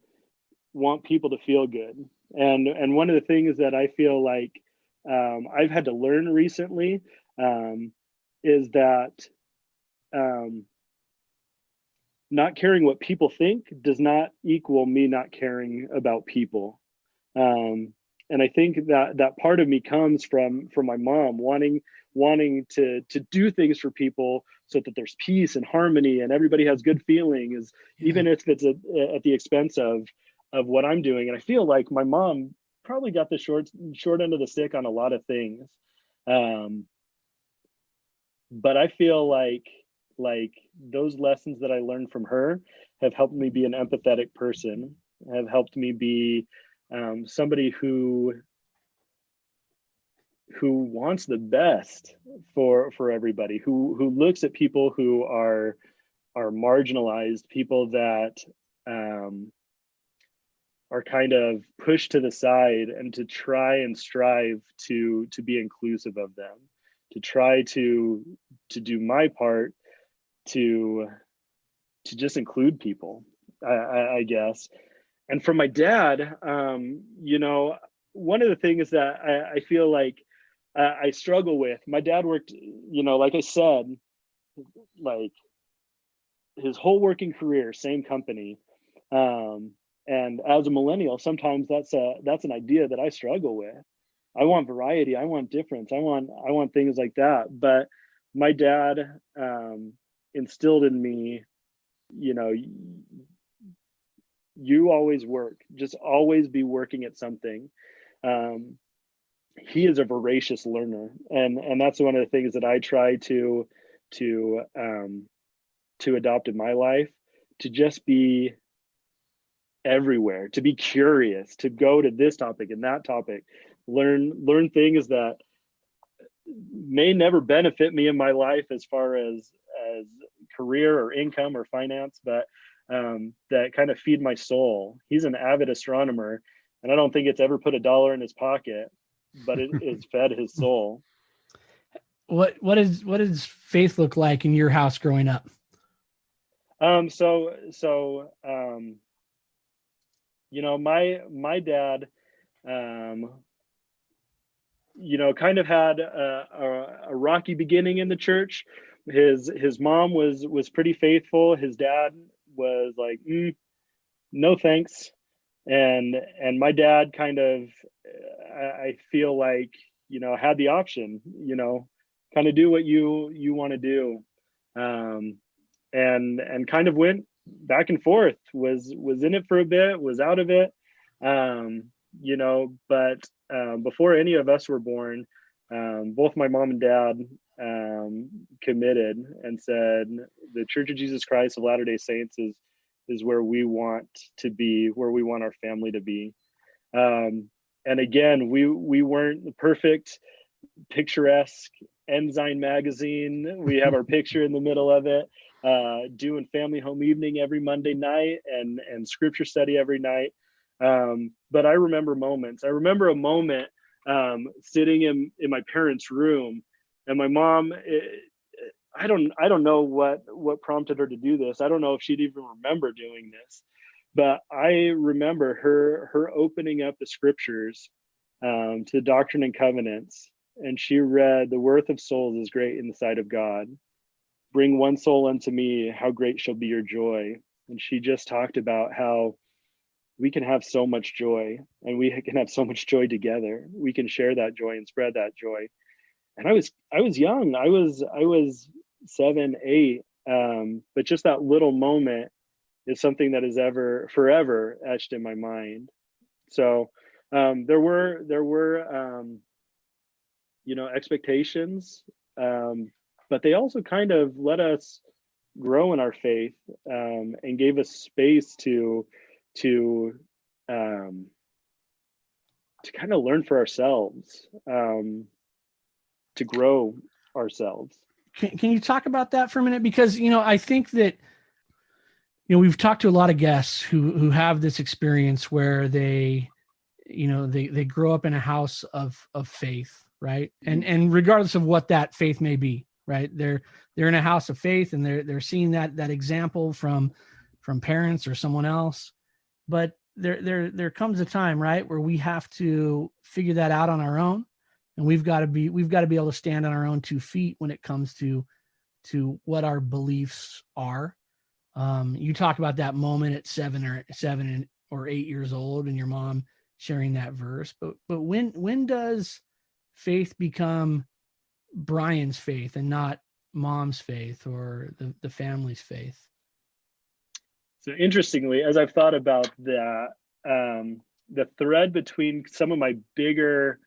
want people to feel good. And one of the things that I feel like I've had to learn recently is that not caring what people think does not equal me not caring about people. And I think that part of me comes from my mom wanting to do things for people so that there's peace and harmony and everybody has good feelings, even if it's at the expense of what I'm doing. And I feel like my mom probably got the short end of the stick on a lot of things. But I feel like those lessons that I learned from her have helped me be an empathetic person, have helped me be somebody who wants the best for everybody, who looks at people who are marginalized, people that are kind of pushed to the side, and to try and strive to be inclusive of them, to try to do my part to just include people, I guess. And for my dad, you know, one of the things that I feel like I struggle with, my dad worked, you know, like I said, like his whole working career, same company. And as a millennial, sometimes that's an idea that I struggle with. I want variety. I want difference. I want things like that. But my dad instilled in me, you know, you always work, just always be working at something. He is a voracious learner, and that's one of the things that I try to adopt in my life, to just be everywhere, to be curious, to go to this topic and that topic, learn things that may never benefit me in my life as far as career or income or finance, but that kind of feed my soul. He's an avid astronomer, and I don't think it's ever put $1 in his pocket, but it has fed his soul. what does faith look like in your house growing up? My dad, kind of had a rocky beginning in the church. His mom was pretty faithful. His dad was like, no thanks. And my dad kind of, I feel like, had the option, kind of do what you want to do. And kind of went back and forth, was in it for a bit, was out of it. But before any of us were born, both my mom and dad committed and said the Church of Jesus Christ of Latter-day Saints is where we want to be, where we want our family to be. And again, we weren't the perfect, picturesque Ensign magazine. We have our picture in the middle of it, doing family home evening every Monday night and scripture study every night. But I remember moments. I remember a moment sitting in my parents' room, and my mom, I don't know what prompted her to do this. I don't know if she'd even remember doing this, but I remember her opening up the scriptures to Doctrine and Covenants, and she read, "The worth of souls is great in the sight of God. Bring one soul unto me, how great shall be your joy." And she just talked about how we can have so much joy, and we can have so much joy together. We can share that joy and spread that joy. And I was young. I was 7, 8. But just that little moment is something that is forever etched in my mind. So there were expectations, but they also kind of let us grow in our faith, and gave us space to kind of learn for ourselves, to grow ourselves. Can you talk about that for a minute? Because, I think that, we've talked to a lot of guests who have this experience where they grow up in a house of faith, right? And regardless of what that faith may be, right? They're in a house of faith, and they're seeing that example from parents or someone else. But there comes a time, right, where we have to figure that out on our own. And we've got to be able to stand on our own 2 feet when it comes to what our beliefs are. You talk about that moment at 7 or 8 years old, and your mom sharing that verse. But when does faith become Brian's faith and not mom's faith or the family's faith? So interestingly, as I've thought about that, the thread between some of my bigger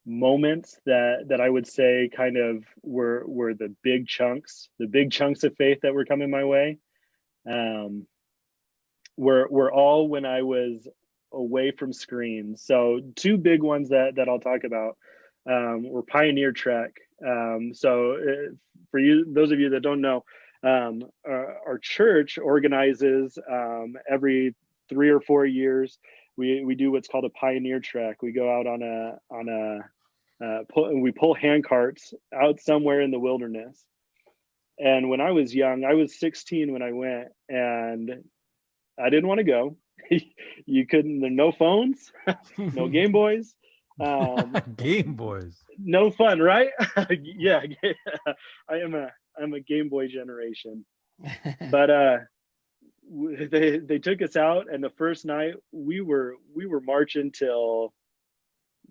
moments that I would say kind of were the big chunks of faith that were coming my way, were all when I was away from screens. So 2 big ones that I'll talk about were Pioneer Trek. For you, those of you that don't know, our church organizes every 3 or 4 years. We do what's called a Pioneer Trek. We go out we pull hand carts out somewhere in the wilderness. And when I was young, I was 16 when I went, and I didn't want to go. You couldn't. There are no phones, no Game Boys. Game Boys. No fun, right? Yeah, I'm a Game Boy generation. But they took us out, and the first night we were marching till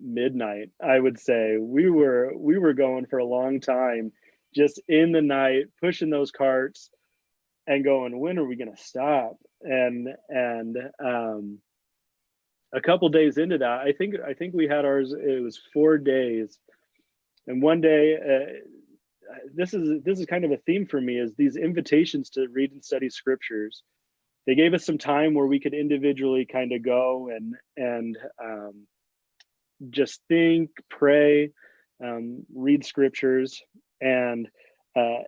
midnight. I would say we were going for a long time, just in the night, pushing those carts and going, when are we going to stop? And a couple days into that, I think we had ours. It was 4 days, and one day, this is kind of a theme for me, is these invitations to read and study scriptures. They gave us some time where we could individually kind of go and just think, pray, read scriptures. And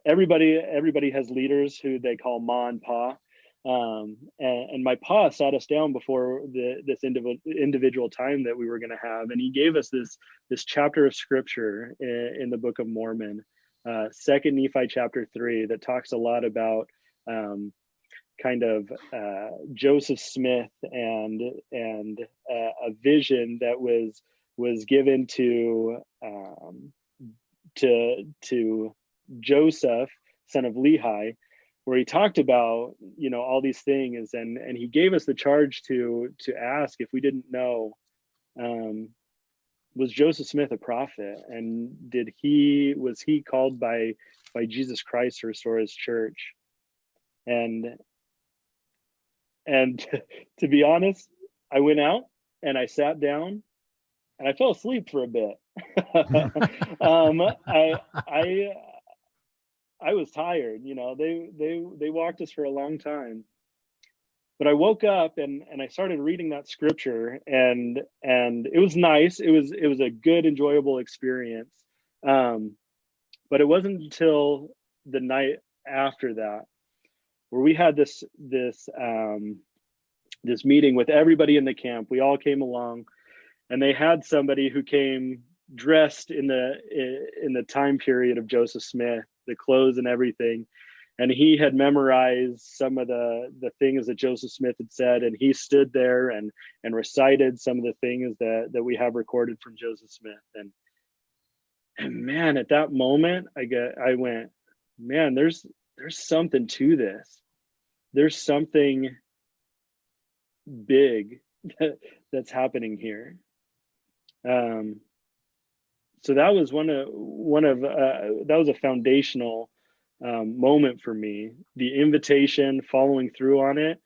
everybody has leaders who they call Ma and Pa. And my pa sat us down before this individual time that we were going to have, and he gave us this chapter of scripture in the Book of Mormon, Second Nephi chapter 3, that talks a lot about kind of Joseph Smith and a vision that was given to Joseph, son of Lehi, where he talked about, all these things, and he gave us the charge to ask if we didn't know, was Joseph Smith a prophet, and was he called by Jesus Christ to restore his church? And to be honest, I went out and I sat down and I fell asleep for a bit. I was tired, they walked us for a long time, but I woke up and I started reading that scripture, and it was nice. It was a good, enjoyable experience. But it wasn't until the night after that where we had this meeting with everybody in the camp. We all came along, and they had somebody who came dressed in the time period of Joseph Smith, the clothes and everything, and he had memorized some of the things that Joseph Smith had said, and he stood there and recited some of the things that we have recorded from Joseph Smith. And man, at that moment, I went, man, there's something to this. There's something big that's happening here. So that was that was a foundational moment for me. The invitation, following through on it,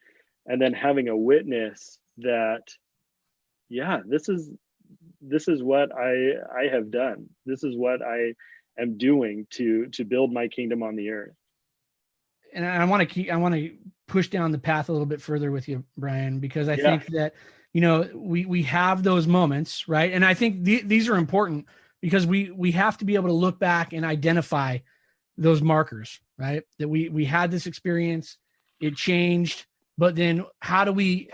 and then having a witness that, yeah, this is what I have done. This is what I am doing to build my kingdom on the earth. And I want to push down the path a little bit further with you, Brian, because I think that, we have those moments, right? And I think these are important, because we have to be able to look back and identify those markers, right? That we had this experience, it changed, but then how do we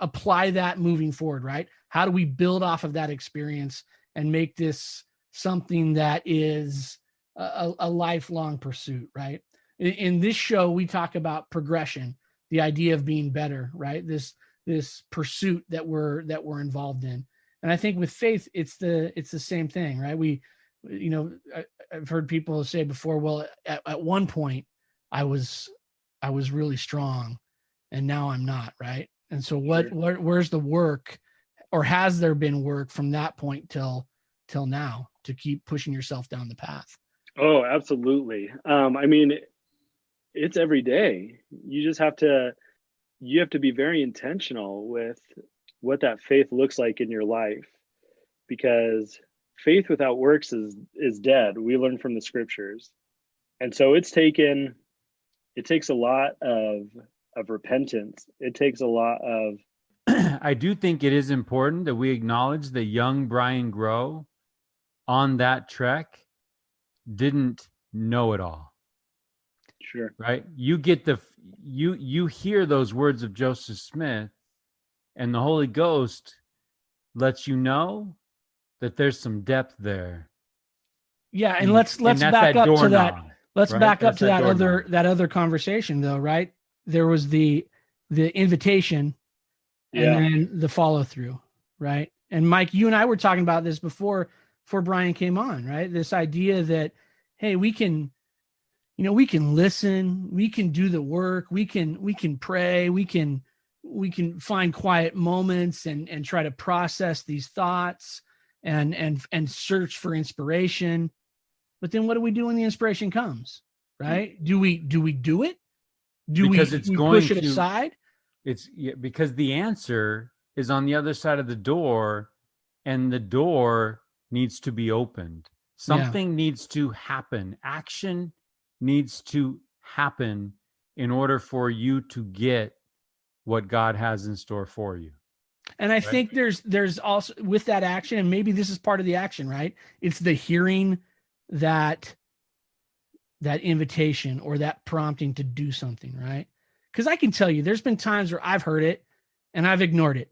apply that moving forward, right? How do we build off of that experience and make this something that is a lifelong pursuit, right? In this show, we talk about progression, the idea of being better, right? This pursuit that we're involved in. And I think with faith, it's the same thing, right? I've heard people say before, well, at one point I was really strong and now I'm not, right? And so where's the work, or has there been work from that point till now to keep pushing yourself down the path? Oh, absolutely. I mean, it's every day. You just have to be very intentional with what that faith looks like in your life, because faith without works is dead. We learn from the scriptures. And so it takes a lot of repentance. It takes a lot of I do think it is important that we acknowledge that young Brian Grow on that trek didn't know it all. Sure. Right? You get you hear those words of Joseph Smith, and the Holy Ghost lets you know that there's some depth there. Yeah, and let's back up to that. Let's back up to that other conversation though, right? There was the invitation and then the follow through, right? And Mike, you and I were talking about this before Brian came on, right? This idea that, hey, we can listen, we can do the work, we can pray, we can find quiet moments and try to process these thoughts and search for inspiration. But then what do we do when the inspiration comes, right? Do we do it? Because we push it aside? Because the answer is on the other side of the door, and the door needs to be opened. Something needs to happen. Action needs to happen in order for you to get what God has in store for you. And I think there's also with that action, and maybe this is part of the action, right? It's the hearing that invitation or that prompting to do something, right? because I can tell you, there's been times where I've heard it and I've ignored it,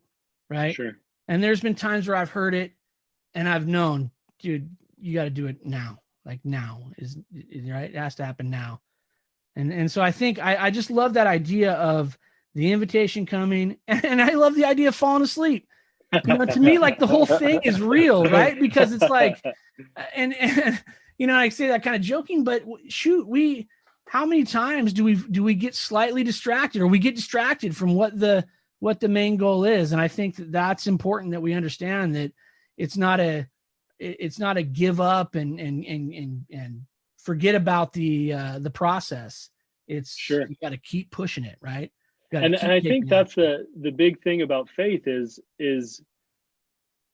right? Sure. And there's been times where I've heard it and I've known, dude, you got to do it now. Like now is right. It has to happen now. And so I think I just love that idea of the invitation coming, and I love the idea of falling asleep. To me, like the whole thing is real, right? Because it's like, and I say that kind of joking, but shoot, how many times do we get slightly distracted, or we get distracted from what the main goal is? And I think that's important, that we understand that it's not a give up and forget about the process. It's sure. You got to keep pushing it, right? And I think that's the big thing about faith is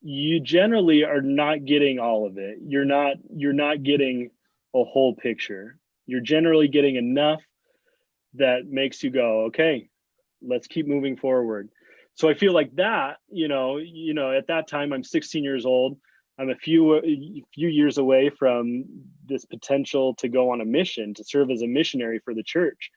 you generally are not getting all of it. You're not getting a whole picture. You're generally getting enough that makes you go, okay, let's keep moving forward. So I feel like that, at that time, I'm 16 years old. I'm a few years away from this potential to go on a mission, to serve as a missionary for the church.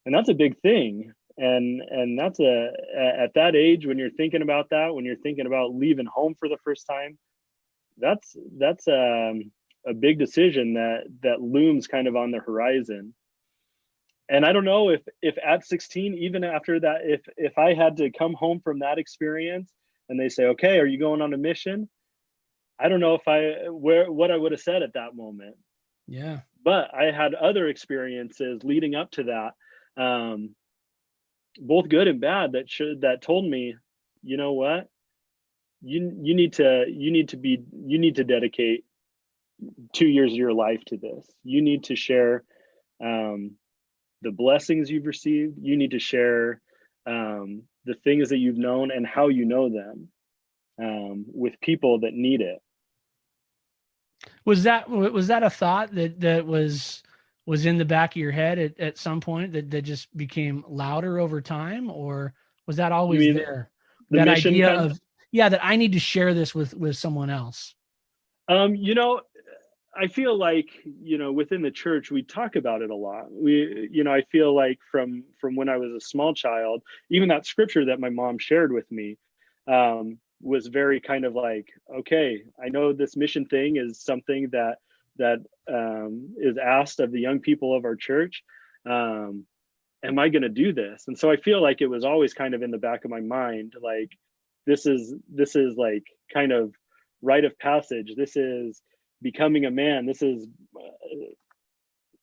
And that's a big thing. And that's at that age, when you're thinking about that, when you're thinking about leaving home for the first time, that's a big decision that looms kind of on the horizon. And I don't know if at 16, even after that, if I had to come home from that experience and they say, okay, are you going on a mission? I don't know what I would have said at that moment. Yeah. But I had other experiences leading up to that, both good and bad, that told me, you know what, you need to dedicate 2 years of your life to this. You need to share the blessings you've received. You need to share the things that you've known and how you know them with people that need it. Was that a thought that was in the back of your head at some point that just became louder over time, or was that always there? That idea of that I need to share this with someone else. I feel like, within the church, we talk about it a lot. I feel like from when I was a small child, even that scripture that my mom shared with me, was very kind of like, okay, I know this mission thing is something that is asked of the young people of our church. Am I going to do this? And so I feel like it was always kind of in the back of my mind, like, this is like kind of rite of passage. This is becoming a man. This is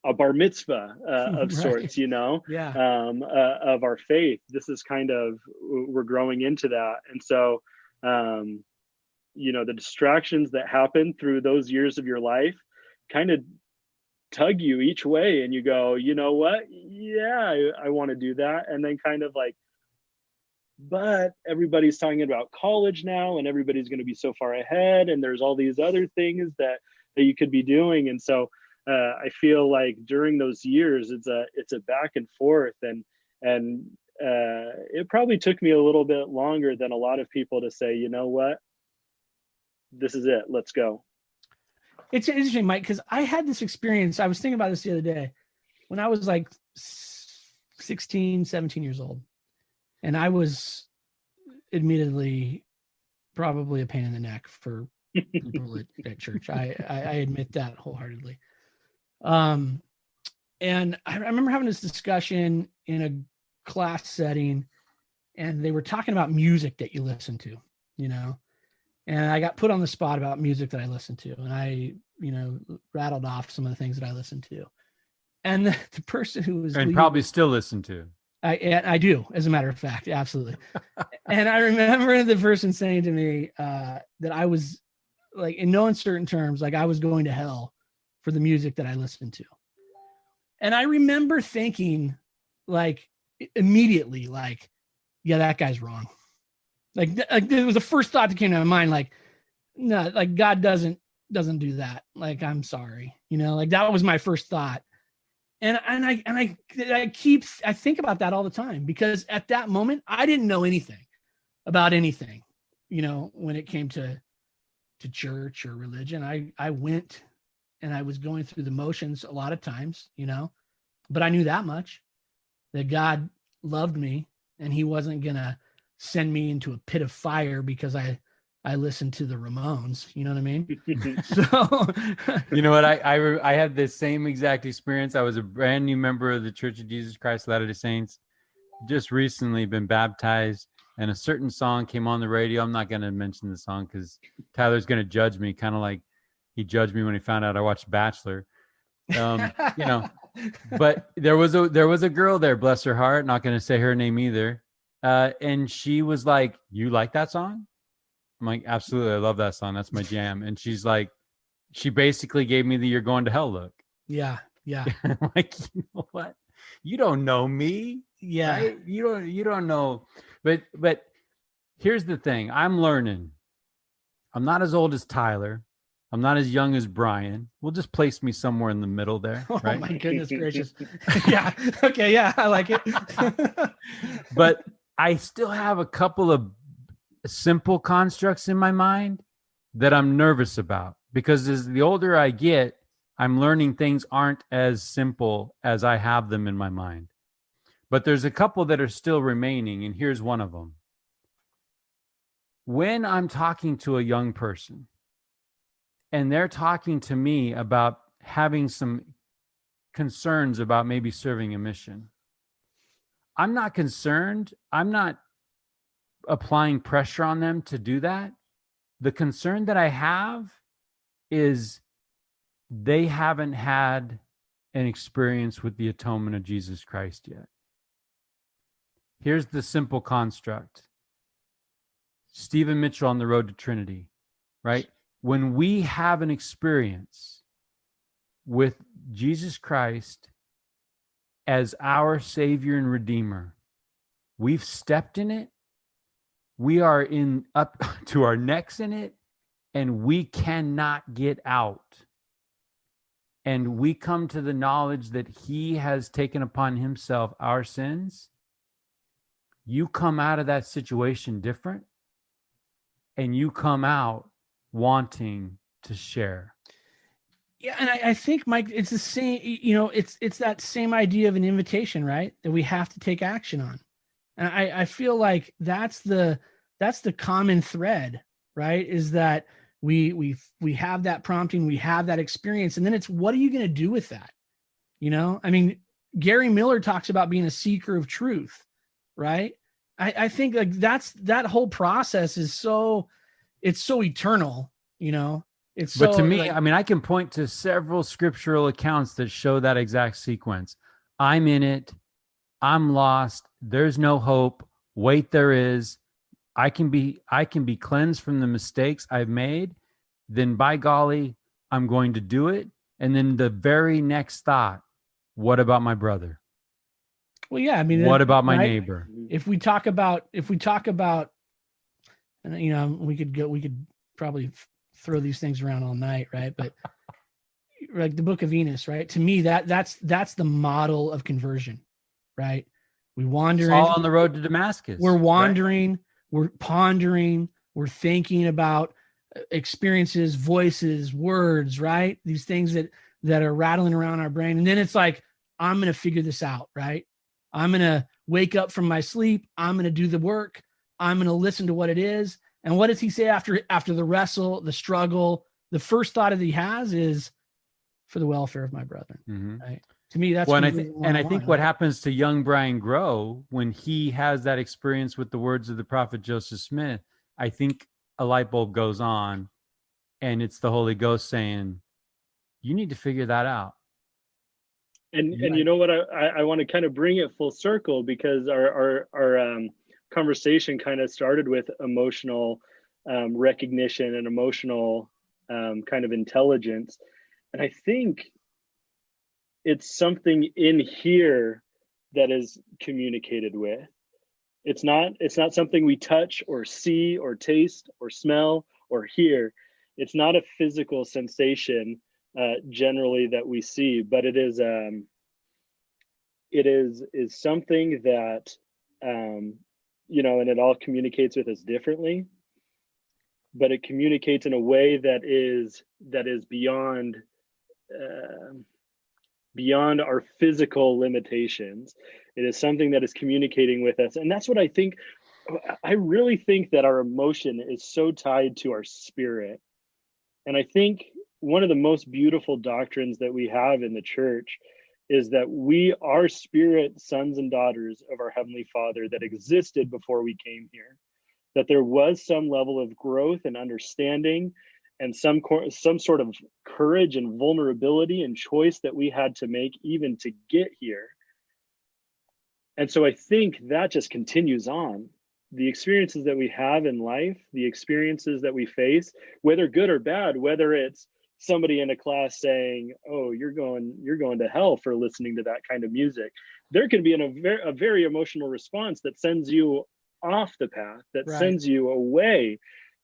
a bar mitzvah of sorts, of our faith. This is kind of, we're growing into that. And so, the distractions that happen through those years of your life kind of tug you each way, and you go, you know what? Yeah, I want to do that. And then kind of like, but everybody's talking about college now, and everybody's going to be so far ahead, and there's all these other things that you could be doing. And so I feel like during those years, it's a back and forth, and it probably took me a little bit longer than a lot of people to say, you know what, this is it, let's go. It's interesting, Mike, because I had this experience. I was thinking about this the other day when I was like 16, 17 years old. And I was admittedly probably a pain in the neck for people at church. I admit that wholeheartedly. And I remember having this discussion in a class setting, and they were talking about music that you listen to, and I got put on the spot about music that I listened to. And I, rattled off some of the things that I listened to. And the person who was probably still listen to. I do, as a matter of fact, absolutely. And I remember the person saying to me that I was, like, in no uncertain terms, like I was going to hell for the music that I listened to. And I remember thinking, like, immediately, like, yeah, that guy's wrong. Like it was the first thought that came to my mind. Like, no, like God doesn't do that. Like, I'm sorry, like that was my first thought. And I think about that all the time, because at that moment I didn't know anything about anything, when it came to church or religion. I went and I was going through the motions a lot of times, but I knew that much, that God loved me, and he wasn't gonna send me into a pit of fire because I listened to the Ramones. You know what I mean? So, You know what? I had the same exact experience. I was a brand new member of the Church of Jesus Christ of Latter-day Saints, just recently been baptized, and a certain song came on the radio. I'm not going to mention the song because Tyler's going to judge me, kind of like he judged me when he found out I watched Bachelor. You know, but there was a girl there, bless her heart. Not going to say her name either. And she was like, "You like that song?" I'm like, "Absolutely, I love that song. That's my jam." And she's like, she basically gave me the "You're going to hell" look. Yeah. I'm like, you know what? You don't know me. Yeah. Right? You don't know. But here's the thing. I'm learning. I'm not as old as Tyler. I'm not as young as Brian. We'll just place me somewhere in the middle there. Right? Oh my goodness gracious. Yeah. Okay. Yeah. I like it. But I still have a couple of simple constructs in my mind that I'm nervous about, because as the older I get, I'm learning things aren't as simple as I have them in my mind. But there's a couple that are still remaining, and here's one of them. When I'm talking to a young person and they're talking to me about having some concerns about maybe serving a mission, I'm not concerned. I'm not applying pressure on them to do that. The concern that I have is they haven't had an experience with the atonement of Jesus Christ yet. Here's the simple construct. Stephen Mitchell on the Road to Trinity, right? When we have an experience with Jesus Christ as our Savior and Redeemer, we've stepped in it. We are in up to our necks in it, and we cannot get out. And we come to the knowledge that he has taken upon himself our sins. You come out of that situation different, and you come out wanting to share. Yeah, and I think, Mike, it's the same. You know, it's that same idea of an invitation, right? That we have to take action on, and I feel like that's the common thread, right? Is that we have that prompting, we have that experience, and then it's, what are you going to do with that? You know, I mean, Gary Miller talks about being a seeker of truth, right? I think like that whole process is it's so eternal, you know. But to me, I mean, I can point to several scriptural accounts that show that exact sequence. I'm in it. I'm lost. There's no hope. Wait, there is. I can be cleansed from the mistakes I've made. Then by golly, I'm going to do it. And then the very next thought, what about my brother? Well, yeah, I mean, what about my neighbor? If we talk about, and you know, we could probably throw these things around all night, right? But like the Book of Enos, right? To me, that's the model of conversion, right? We wander. It's all on the road to Damascus. We're wandering, right? We're pondering, we're thinking about experiences, voices, words, right? These things that are rattling around our brain, and then it's like, I'm going to figure this out, right? I'm going to wake up from my sleep. I'm going to do the work. I'm going to listen to what it is. And what does he say after the wrestle, the struggle? The first thought that he has is for the welfare of my brethren. Mm-hmm. Right? To me, that's I think what happens to young Brian Grow when he has that experience with the words of the prophet Joseph Smith, I think a light bulb goes on, and it's the Holy Ghost saying, you need to figure that out. And you know what, I want to kind of bring it full circle, because our conversation kind of started with emotional recognition and emotional kind of intelligence. And I think it's something in here that is communicated with. It's not something we touch or see or taste or smell or hear. It's not a physical sensation generally that we see, but it is something that you know, and it all communicates with us differently, but it communicates in a way that is beyond our physical limitations. It is something that is communicating with us. And that's what I really think that our emotion is so tied to our spirit. And I think one of the most beautiful doctrines that we have in the church is that we are spirit sons and daughters of our Heavenly Father that existed before we came here, that there was some level of growth and understanding and some sort of courage and vulnerability and choice that we had to make even to get here. And so I think that just continues on. The experiences that we have in life, the experiences that we face, whether good or bad, whether it's somebody in a class saying, "Oh, you're going to hell for listening to that kind of music," there can be a very emotional response that sends you off the path, that sends you away.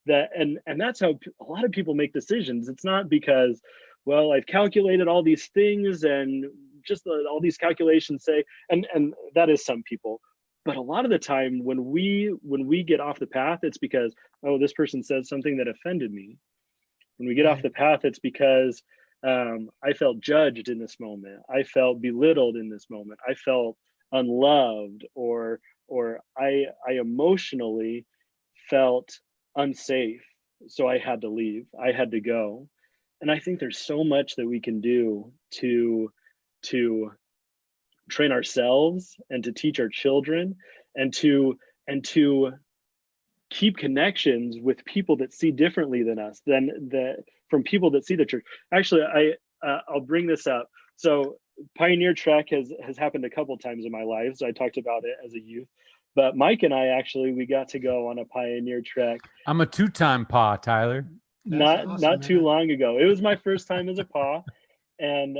And that's how a lot of people make decisions. It's not because, well, I've calculated all these things and just all these calculations say, and that is some people. But a lot of the time when we get off the path, it's because, oh, this person said something that offended me. When we get off the path, it's because I felt judged in this moment. I felt belittled in this moment. I felt unloved, or I emotionally felt unsafe. So I had to leave. I had to go. And I think there's so much that we can do to train ourselves and to teach our children and to keep connections with people that see differently than us, from people that see the church. Actually, I'll bring this up. So Pioneer Trek has happened a couple times in my life. So I talked about it as a youth, but Mike and I we got to go on a Pioneer Trek. I'm a 2-time Pa, Tyler. Not too long ago. It was my first time as a Pa, and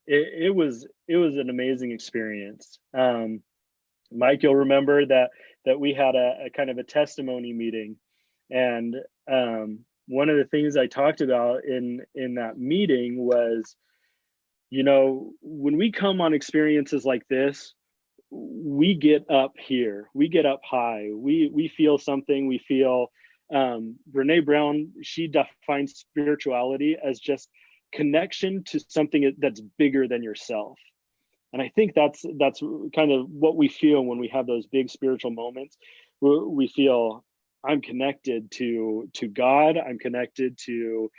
it was an amazing experience. Mike, you'll remember that we had a kind of a testimony meeting, and one of the things I talked about in that meeting was, when we come on experiences like this, we get up here, we get up high, we feel something, we feel. Brene Brown, she defines spirituality as just connection to something that's bigger than yourself. And I think that's kind of what we feel when we have those big spiritual moments. We feel, I'm connected to God. I'm connected to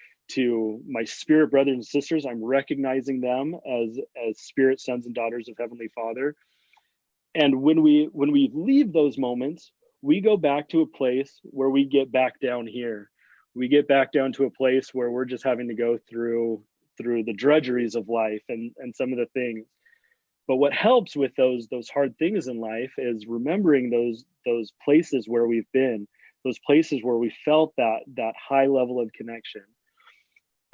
my spirit brothers and sisters. I'm recognizing them as spirit sons and daughters of Heavenly Father. And when we leave those moments, we go back to a place where we get back down here. We get back down to a place where we're just having to go through the drudgeries of life and some of the things. But what helps with those hard things in life is remembering those places where we've been, those places where we felt that high level of connection.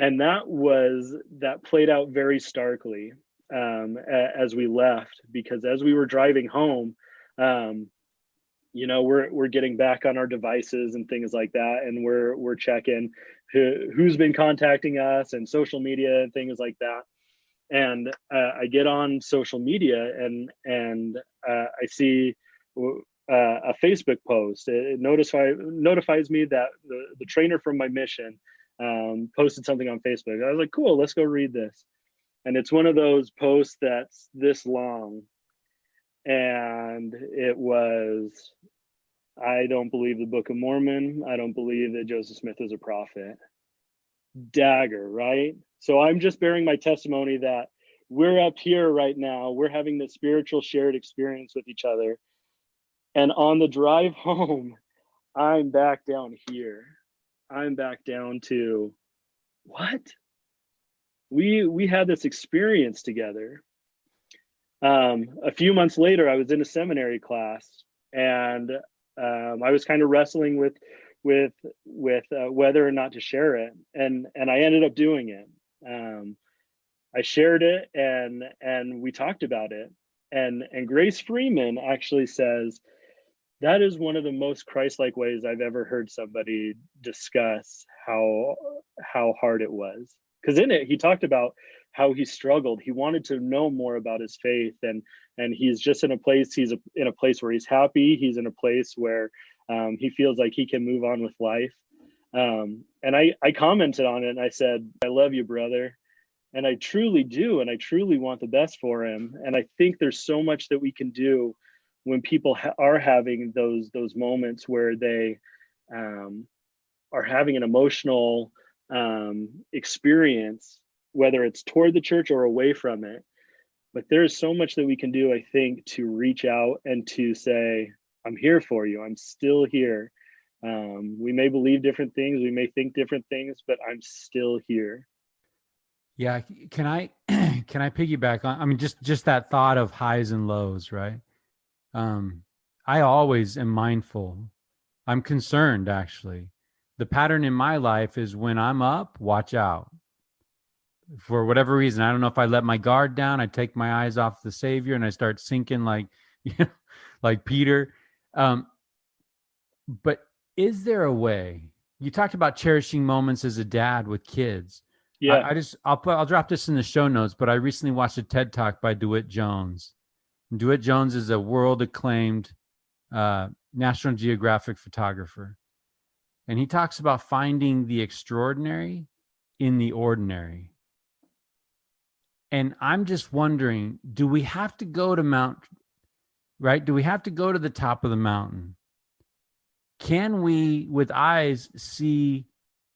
And that played out very starkly as we left, because as we were driving home, we're getting back on our devices and things like that, and we're checking who's been contacting us and social media and things like that. And I get on social media and I see a Facebook post. It notifies me that the trainer from my mission posted something on Facebook. I was like, cool, let's go read this. And it's one of those posts that's this long. And it was, I don't believe the Book of Mormon. I don't believe that Joseph Smith is a prophet. Dagger, right? So I'm just bearing my testimony that we're up here right now. We're having this spiritual shared experience with each other. And on the drive home, I'm back down here. I'm back down to what? We had this experience together. A few months later, I was in a seminary class, and I was kind of wrestling with whether or not to share it, and I ended up doing it. I shared it, and we talked about it, and Grace Freeman actually says that is one of the most Christ-like ways I've ever heard somebody discuss how hard it was. Because in it, he talked about how he struggled. He wanted to know more about his faith, and he's just in a place. He's in a place where he's happy. He's in a place where he feels like he can move on with life. And I commented on it, and I said, "I love you, brother." And I truly do. And I truly want the best for him. And I think there's so much that we can do when people are having those moments where they um, are having an emotional experience, whether it's toward the church or away from it. But there's so much that we can do, I think, to reach out and to say, I'm here for you. I'm still here. We may believe different things. We may think different things, but I'm still here. Yeah. Can I can I piggyback on? I mean, just that thought of highs and lows, right? I always am mindful. I'm concerned, actually. The pattern in my life is when I'm up, watch out. For whatever reason, I don't know if I let my guard down, I take my eyes off the Savior and I start sinking like, like Peter. But is there a way? You talked about cherishing moments as a dad with kids. Yeah. I'll drop this in the show notes, but I recently watched a TED Talk by DeWitt Jones. And DeWitt Jones is a world acclaimed National Geographic photographer. And he talks about finding the extraordinary in the ordinary. And I'm just wondering, do we have to go to do we have to go to the top of the mountain? Can we, with eyes, see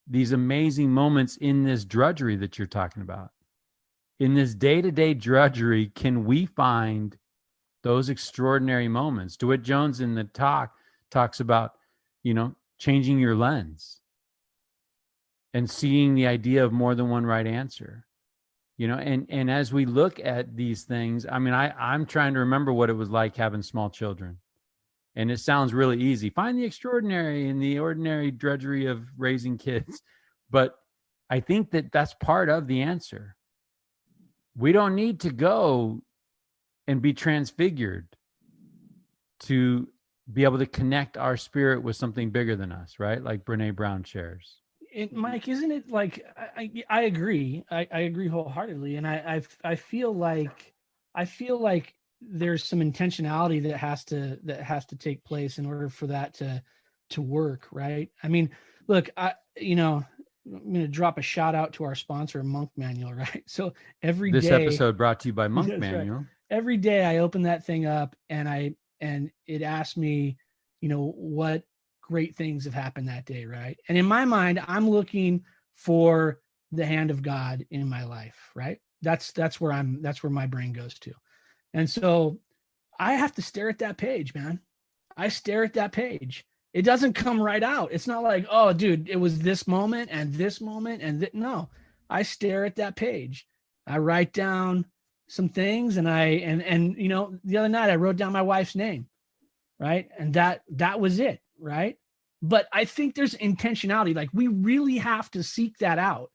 these amazing moments in this drudgery that you're talking about? In this day-to-day drudgery, can we find those extraordinary moments? DeWitt Jones in the talk talks about, changing your lens and seeing the idea of more than one right answer. And as we look at these things, I mean, I'm trying to remember what it was like having small children. And it sounds really easy. Find the extraordinary in the ordinary drudgery of raising kids. But I think that that's part of the answer. We don't need to go and be transfigured to be able to connect our spirit with something bigger than us, right? Like Brene Brown shares. Mike, isn't it like, I agree. I agree wholeheartedly. And I feel like there's some intentionality that has to take place in order for that to work. Right. I mean, look, I'm going to drop a shout out to our sponsor, Monk Manual. Right. So this episode brought to you by Monk Manual. Right. Every day I open that thing up and it asks me, what great things have happened that day. Right. And in my mind, I'm looking for the hand of God in my life. Right. That's where my brain goes to. And so I have to stare at that page, man. I stare at that page. It doesn't come right out. It's not like, oh, dude, it was this moment and this moment. No, I stare at that page. I write down some things and the other night I wrote down my wife's name, right? And that was it, right? But I think there's intentionality. Like we really have to seek that out.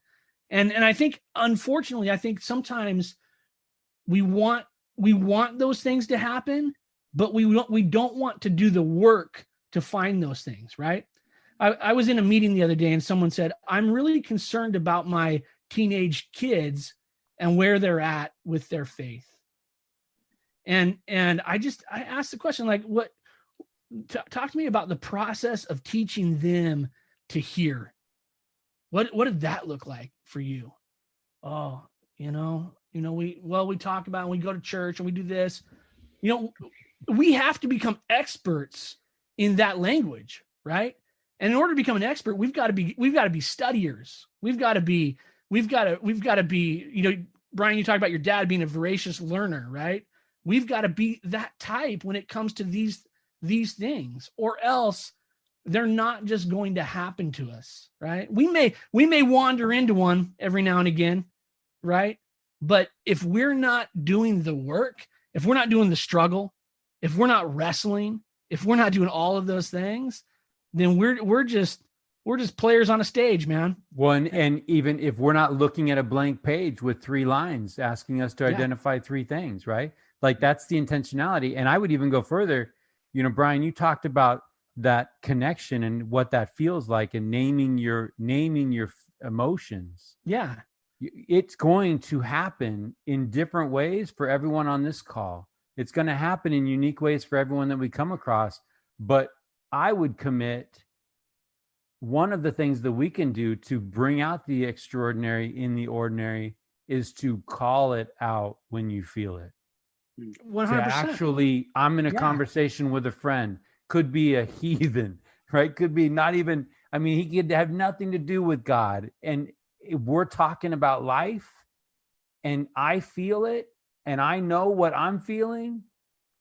And I think, unfortunately, sometimes we want those things to happen, but we don't want to do the work to find those things, right? I was in a meeting the other day and someone said, I'm really concerned about my teenage kids and where they're at with their faith. And I asked the question, like, talk to me about the process of teaching them to hear. What did that look like for you? Oh, we talk about, and we go to church and we do this. We have to become experts in that language, right? And in order to become an expert, we've got to be studiers. We've got to be, Brian, you talk about your dad being a voracious learner, right? We've got to be that type when it comes to these things, or else they're not just going to happen to us, right? We may wander into one every now and again, right? But if we're not doing the work, if we're not doing the struggle, if we're not wrestling, if we're not doing all of those things, then we're just players on a stage, man. And even if we're not looking at a blank page with 3 lines asking us to identify 3 things, right? Like that's the intentionality. And I would even go further. Brian, you talked about that connection and what that feels like, and naming your emotions. Yeah. It's going to happen in different ways for everyone on this call. It's going to happen in unique ways for everyone that we come across. But I would commit, one of the things that we can do to bring out the extraordinary in the ordinary is to call it out when you feel it. 100%. To actually, I'm in a conversation with a friend, could be a heathen, right? Could be not even, I mean, he could have nothing to do with God. And we're talking about life and I feel it and I know what I'm feeling.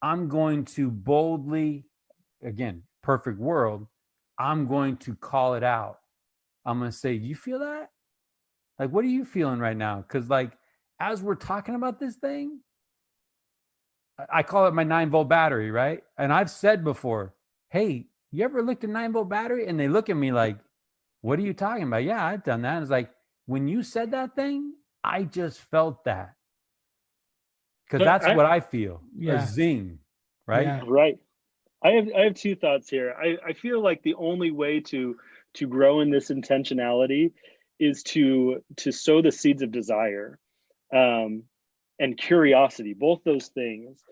I'm going to boldly, again, perfect world, I'm going to call it out. I'm going to say, you feel that? Like, what are you feeling right now? Because like, as we're talking about this thing, I call it my 9-volt battery, right? And I've said before, hey, you ever looked at 9-volt battery? And they look at me like, what are you talking about? Yeah, I've done that. And it's like, when you said that thing, I just felt that. Because that's what I feel. A zing, right? Yeah. Right. I have two thoughts here. I feel like the only way to grow in this intentionality is to sow the seeds of desire. And curiosity, both those things.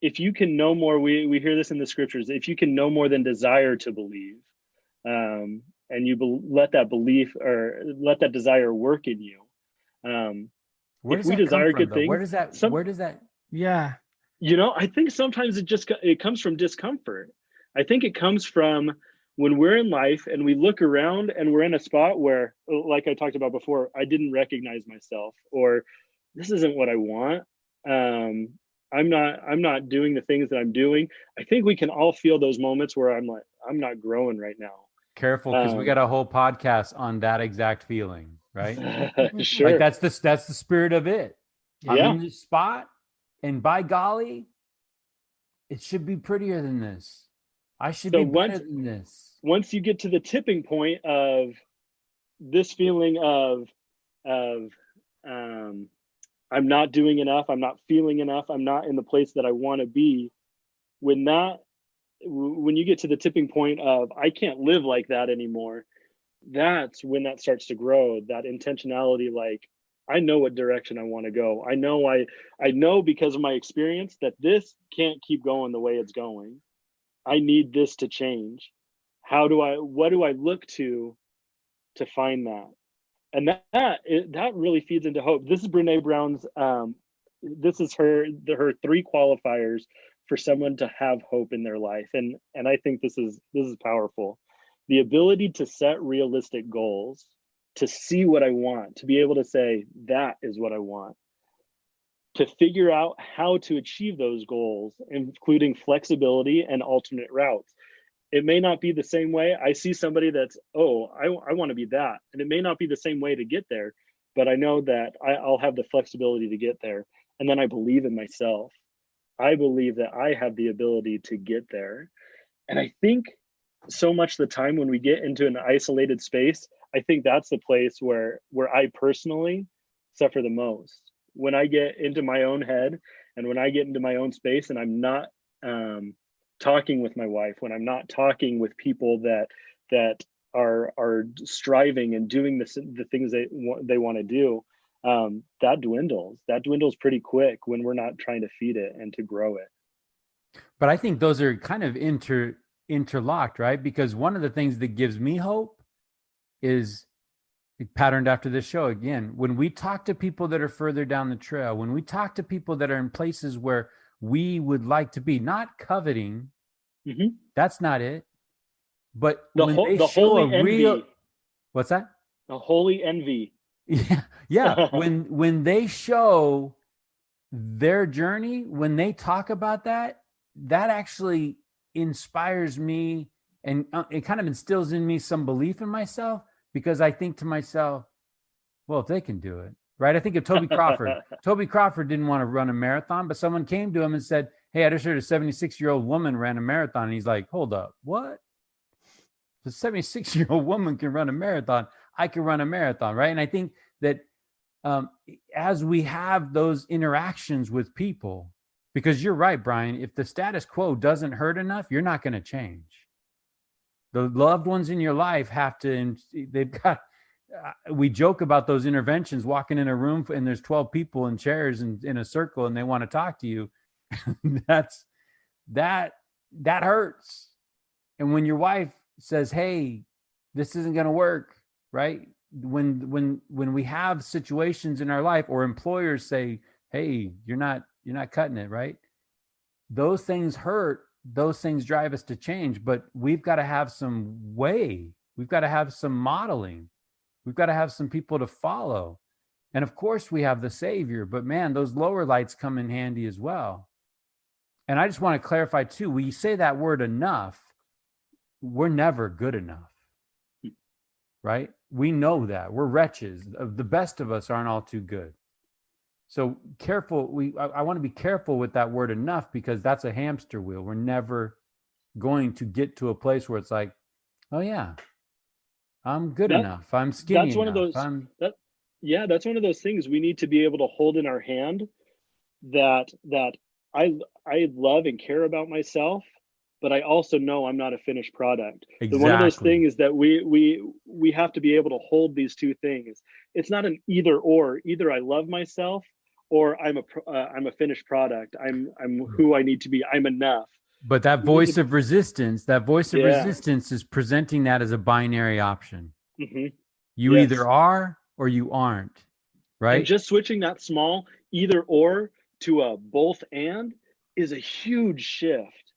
If you can know more, we hear this in the scriptures, if you can know more than desire to believe, and you let that belief or let that desire work in you. Where if we desire good things, where does that? Yeah. I think sometimes it comes from discomfort. I think it comes from when we're in life and we look around and we're in a spot where, like I talked about before, I didn't recognize myself, or this isn't what I want. I'm not doing the things that I'm doing. I think we can all feel those moments where I'm like, I'm not growing right now. Careful, because we got a whole podcast on that exact feeling, right? Sure. Like that's the spirit of it. Yeah. I'm in this spot, and by golly, it should be prettier than this. I should be better than this. Once you get to the tipping point of this feeling of I'm not doing enough, I'm not feeling enough, I'm not in the place that I want to be, when you get to the tipping point of I can't live like that anymore, that's when that starts to grow, that intentionality. Like, I know what direction I want to go. I know because of my experience that this can't keep going the way it's going. I need this to change. What do I look to find that? And that really feeds into hope. This is Brene Brown's. This is her 3 qualifiers for someone to have hope in their life, and I think this is powerful. The ability to set realistic goals, to see what I want, to be able to say that is what I want, to figure out how to achieve those goals, including flexibility and alternate routes. It may not be the same way. I see somebody that's, I want to be that. And it may not be the same way to get there, but I know that I'll have the flexibility to get there. And then I believe in myself. I believe that I have the ability to get there. And I think so much of the time when we get into an isolated space, I think that's the place where I personally suffer the most. When I get into my own head and when I get into my own space and I'm not talking with my wife, when I'm not talking with people that are striving and doing the things they want to do, that dwindles pretty quick when we're not trying to feed it and to grow it. But I think those are kind of interlocked, right? Because one of the things that gives me hope is patterned after this show. Again, when we talk to people that are further down the trail, when we talk to people that are in places where we would like to be, not coveting, that's not it. But the holy envy. What's that? The holy envy. Yeah. When they show their journey, when they talk about that actually inspires me, and it kind of instills in me some belief in myself, because I think to myself, well, if they can do it, right? I think of Toby Crawford. Toby Crawford didn't want to run a marathon, but someone came to him and said, hey, I just heard a 76-year-old woman ran a marathon. And he's like, hold up, what? If a 76-year-old woman can run a marathon, I can run a marathon, right? And I think that as we have those interactions with people, because you're right, Brian, if the status quo doesn't hurt enough, you're not going to change. The loved ones in your life they've got, we joke about those interventions, walking in a room and there's 12 people in chairs and in a circle and they want to talk to you. that hurts. And when your wife says, hey, this isn't going to work, right? when we have situations in our life, or employers say, hey, you're not cutting it, right? Those things hurt, those things drive us to change, but we've got to have some way. We've got to have some modeling. We've got to have some people to follow. And of course we have the Savior, but man, those lower lights come in handy as well. And I just want to clarify too, when you say that word enough, we're never good enough, right? We know that we're wretches. The best of us aren't all too good. So careful. I want to be careful with that word enough, because that's a hamster wheel. We're never going to get to a place where it's like, oh yeah, I'm good enough. I'm skinny that's one enough. of those. That's one of those things we need to be able to hold in our hand. That I love and care about myself, but I also know I'm not a finished product. Exactly. One of those things that we have to be able to hold these two things. It's not an either or. Either I love myself, or I'm a finished product. I'm who I need to be. I'm enough. But that voice of resistance is presenting that as a binary option. Mm-hmm. You either are or you aren't, right? And just switching that small either or to a both and is a huge shift,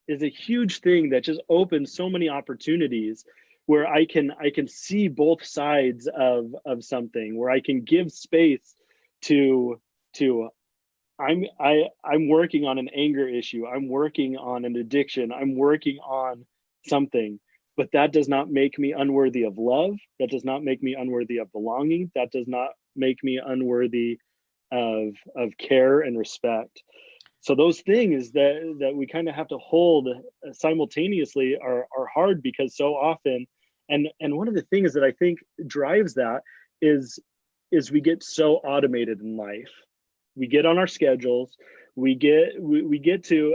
is a huge thing that just opens so many opportunities, where I can see both sides of something, where I can give space to I'm working on an anger issue, I'm working on an addiction, I'm working on something, but that does not make me unworthy of love. That does not make me unworthy of belonging. That does not make me unworthy of care and respect. So those things that we kind of have to hold simultaneously are hard, because so often, and one of the things that I think drives that is we get so automated in life. We get on our schedules, we get to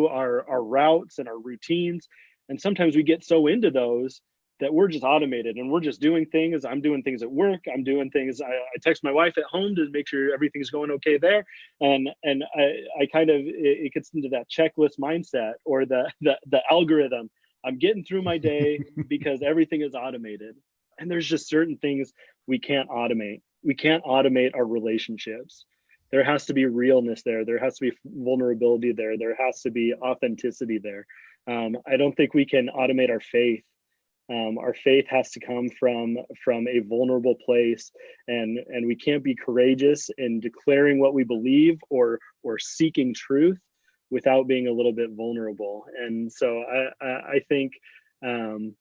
our routes and our routines, and sometimes we get so into those that we're just automated, and we're just doing things. I'm doing things at work. I'm doing things. I text my wife at home to make sure everything's going okay there. And I kind of, it gets into that checklist mindset, or the algorithm. I'm getting through my day because everything is automated. And there's just certain things we can't automate. We can't automate our relationships. There has to be realness there. There has to be vulnerability there. There has to be authenticity there. I don't think we can automate our faith. Our faith has to come from a vulnerable place, and we can't be courageous in declaring what we believe or seeking truth without being a little bit vulnerable. And so I think to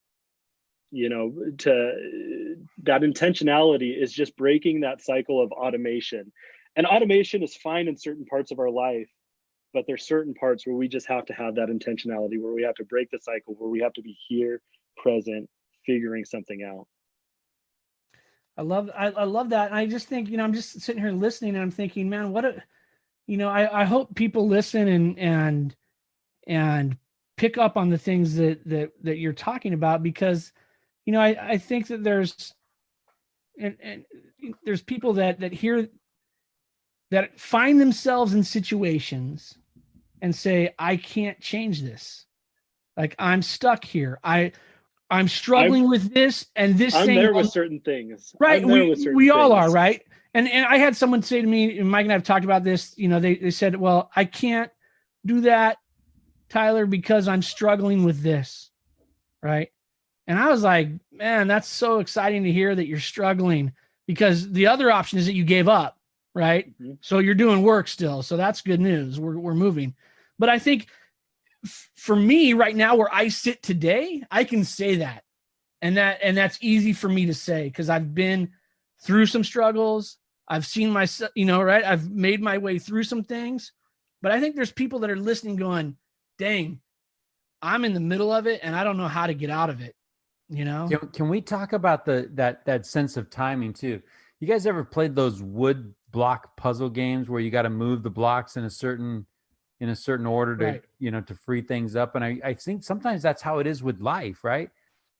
that intentionality is just breaking that cycle of automation. And automation is fine in certain parts of our life, but there's certain parts where we just have to have that intentionality, where we have to break the cycle, where we have to be here, present, figuring something out. I love that. And I just think, I'm just sitting here listening, and I'm thinking, man, I hope people listen and pick up on the things that you're talking about, because, I think that there's people that hear, that find themselves in situations and say, I can't change this. Like, I'm stuck here. I'm struggling with this and this. I'm there with certain things. Right. We all are, right? And I had someone say to me, and Mike and I have talked about this, they said, well, I can't do that, Tyler, because I'm struggling with this. Right. And I was like, man, that's so exciting to hear that you're struggling, because the other option is that you gave up. Right. Mm-hmm. So you're doing work still. So that's good news. We're moving. But I think for me right now, where I sit today, I can say that. And that's easy for me to say, because I've been through some struggles. I've seen myself, right. I've made my way through some things, but I think there's people that are listening going, dang, I'm in the middle of it and I don't know how to get out of it. Can we talk about that sense of timing too? You guys ever played those wood block puzzle games where you got to move the blocks in a certain order to, right, to free things up? And I think sometimes that's how it is with life, right?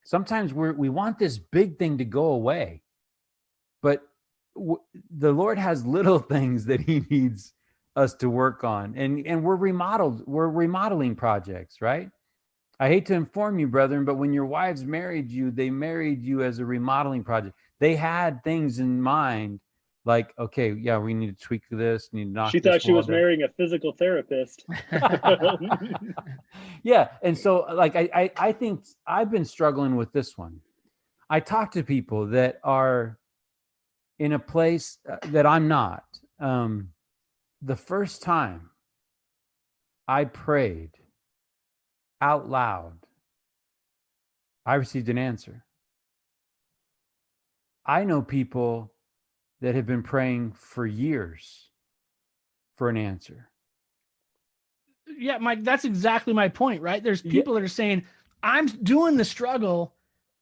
Sometimes we want this big thing to go away, but the Lord has little things that he needs us to work on. And we're remodeling projects, right? I hate to inform you, brethren, but when your wives married you, they married you as a remodeling project. They had things in mind like, okay, yeah, we need to tweak this, need to knock She this thought she wall was down. marrying a physical therapist. Yeah. And so like, I think I've been struggling with this one. I talk to people that are in a place that I'm not. The first time I prayed out loud, I received an answer. I know people that have been praying for years for an answer. Yeah, Mike, that's exactly my point, right? There's people that are saying, I'm doing the struggle,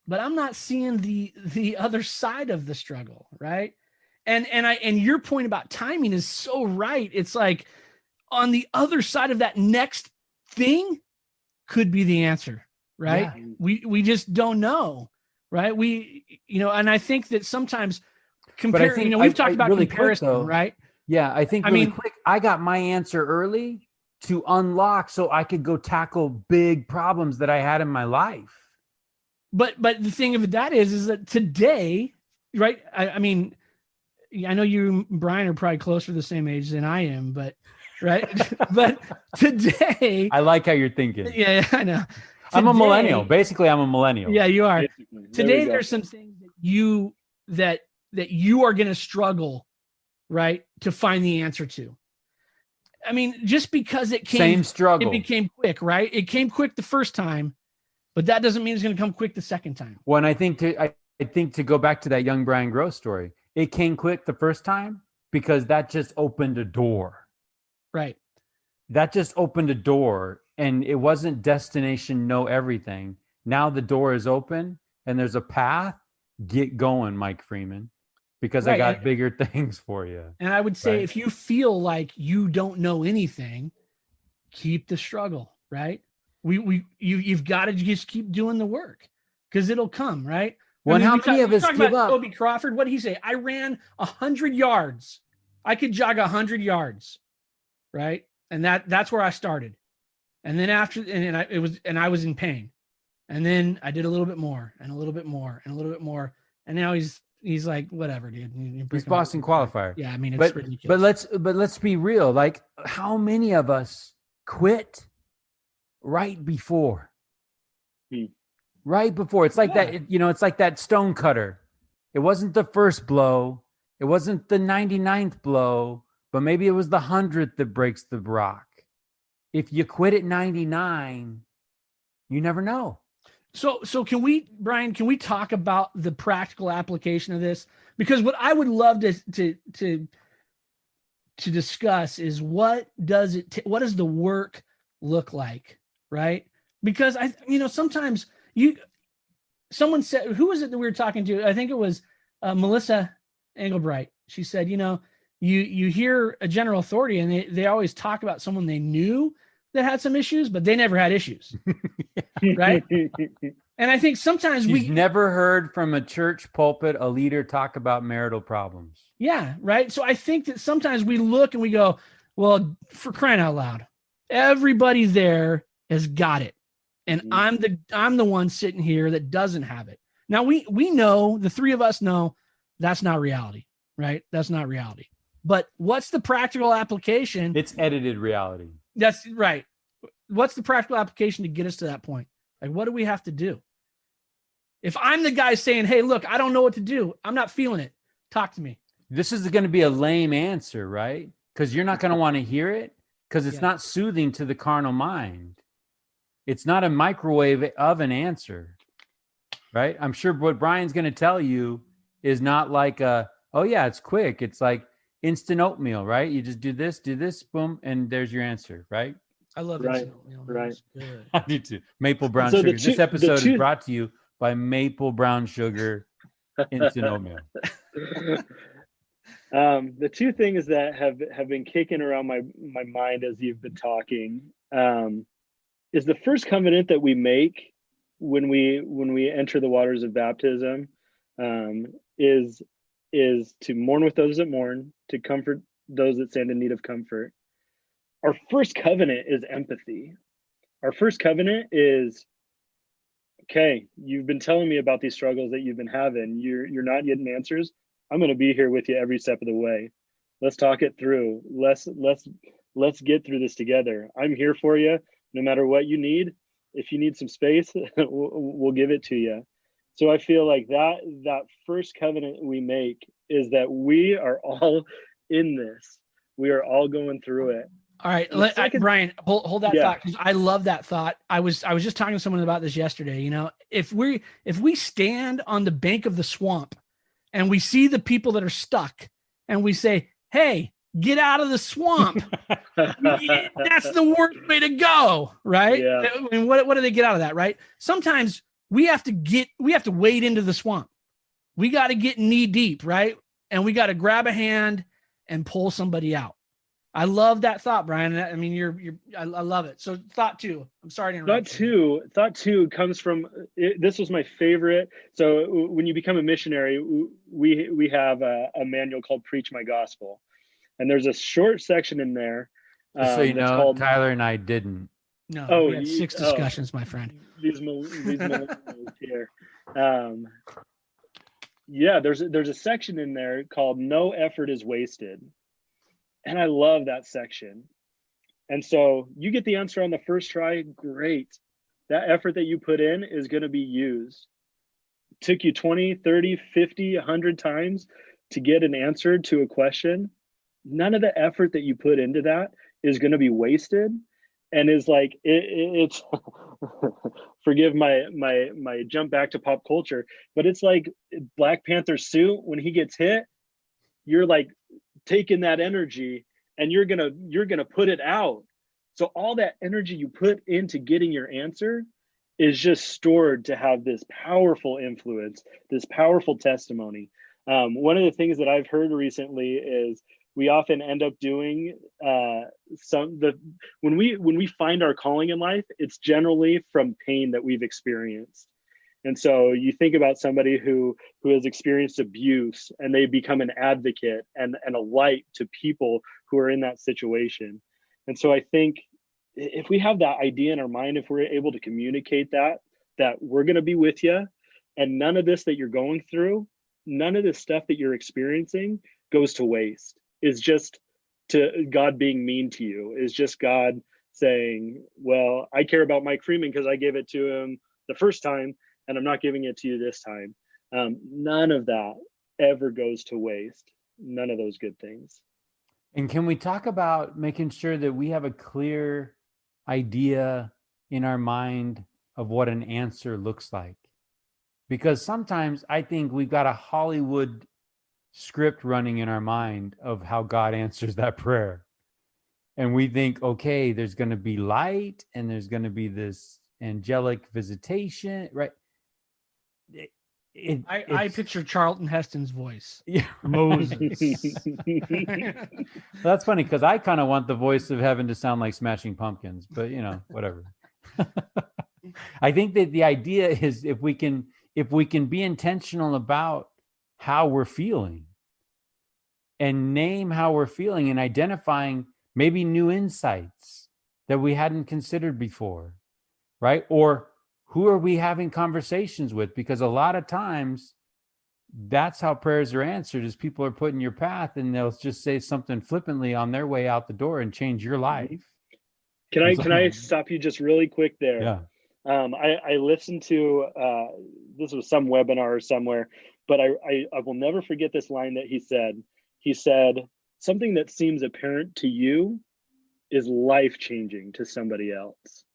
but I'm not seeing the other side of the struggle, right? And your point about timing is so right. It's like on the other side of that next thing could be the answer, right? Yeah. We just don't know, right? And I think that sometimes comparing, we've talked about really comparison, quick, though, right? Yeah, I think quick, I got my answer early to unlock so I could go tackle big problems that I had in my life. But the thing of that is that today, right? I mean, I know you and Brian are probably closer to the same age than I am, but right. But today, I like how you're thinking. Yeah, I know. I'm a millennial. Basically, I'm a millennial. Yeah, you are. Basically. Today, there's some things that you are going to struggle, right, to find the answer to. I mean, just because it became quick, right? It came quick the first time, but that doesn't mean it's going to come quick the second time. Well, and I think to go back to that young Brian Gross story, it came quick the first time because that just opened a door. Right. That just opened a door, and it wasn't destination know everything. Now the door is open and there's a path. Get going, Mike Freeman, because I got bigger things for you. And I would say if you feel like you don't know anything, keep the struggle, right? You've got to just keep doing the work because it'll come, right? Well, how many of us give up? Kobe Crawford, what did he say? I ran 100 yards. I could jog 100 yards, right? And that's where I started. And then I was in pain. And then I did a little bit more and a little bit more and a little bit more. And now he's like, whatever, dude. He's Boston qualifier. Yeah, I mean, it's ridiculous. But let's be real. Like, how many of us quit right before? Right before. It's like that, it's like that stone cutter. It wasn't the first blow. It wasn't the 99th blow, but maybe it was the 100th that breaks the rock. If you quit at 99, you never know. So Brian, can we talk about the practical application of this? Because what I would love to discuss is what does the work look like, right? Because sometimes someone said, who was it that we were talking to? I think it was Melissa Engelbright. She said, you hear a general authority and they always talk about someone they knew that had some issues, but they never had issues. Right. And I think sometimes She's never heard from a church pulpit a leader talk about marital problems. Yeah. Right. So I think that sometimes we look and we go, well, for crying out loud, everybody there has got it. And I'm the one sitting here that doesn't have it. Now we know, the three of us know that's not reality, right? That's not reality. But what's the practical application? It's edited reality. That's right. What's the practical application to get us to that point? Like, what do we have to do? If I'm the guy saying, hey, look, I don't know what to do, I'm not feeling it, talk to me. This is going to be a lame answer, right? Because you're not going to want to hear it because it's not soothing to the carnal mind. It's not a microwave oven answer, right? I'm sure what Brian's going to tell you is not like oh yeah, it's quick. It's like instant oatmeal, right? You just do this, boom, and there's your answer, right? I love instant oatmeal. Right. Good. I do too. Maple brown sugar. This episode is brought to you by Maple Brown Sugar instant oatmeal. The two things that have been kicking around my mind as you've been talking is the first covenant that we make when we enter the waters of baptism is to mourn with those that mourn, to comfort those that stand in need of comfort. Our first covenant is empathy. Our first covenant is, okay, you've been telling me about these struggles that you've been having. You're not getting answers. I'm going to be here with you every step of the way. Let's talk it through. Let's get through this together. I'm here for you no matter what you need. If you need some space, we'll give it to you. So I feel like that first covenant we make is that we are all in this. We are all going through it. All right, Brian, hold that thought, because I love that thought. I was just talking to someone about this yesterday. You know, if we stand on the bank of the swamp and we see the people that are stuck and we say, "Hey, get out of the swamp," that's the worst way to go, right? Yeah. I mean, what do they get out of that, right? Sometimes we have to wade into the swamp. We got to get knee deep, right? And we got to grab a hand and pull somebody out. I love that thought, Brian. I mean, I love it. So thought two, I'm sorry to interrupt. Thought two comes from, this was my favorite. So when you become a missionary, we have a manual called Preach My Gospel. And there's a short section in there. So called, Tyler and I didn't. No, we had 6 discussions, my friend. These millennials here. There's a section in there called "No Effort is Wasted." And I love that section. And so you get the answer on the first try, great. That effort that you put in is going to be used. Took you 20, 30, 50, 100 times to get an answer to a question. None of the effort that you put into that is going to be wasted. And is like, it's forgive my jump back to pop culture, but it's like Black Panther suit, when he gets hit, you're like, taking that energy and you're gonna put it out. So all that energy you put into getting your answer is just stored to have this powerful influence, this powerful testimony. One of the things that I've heard recently is we often end up doing when we find our calling in life, it's generally from pain that we've experienced. And so you think about somebody who has experienced abuse and they become an advocate and a light to people who are in that situation. And so I think if we have that idea in our mind, if we're able to communicate that we're going to be with you, and none of this that you're going through, none of this stuff that you're experiencing goes to waste. It's just to God being mean to you. Is just God saying, well, I care about Mike Freeman because I gave it to him the first time, and I'm not giving it to you this time. None of that ever goes to waste. None of those good things. And can we talk about making sure that we have a clear idea in our mind of what an answer looks like? Because sometimes I think we've got a Hollywood script running in our mind of how God answers that prayer. And we think, okay, there's going to be light and there's going to be this angelic visitation, right? I picture Charlton Heston's voice. Yeah, Moses. That's funny because I kind of want the voice of heaven to sound like Smashing Pumpkins, but whatever. I think that the idea is if we can be intentional about how we're feeling and name how we're feeling and identifying maybe new insights that we hadn't considered before, right? Or who are we having conversations with? Because a lot of times that's how prayers are answered, is people are put in your path and they'll just say something flippantly on their way out the door and change your life. Can I stop you just really quick there? Yeah. I listened to, this was some webinar somewhere, but I will never forget this line that he said. He said, something that seems apparent to you is life-changing to somebody else.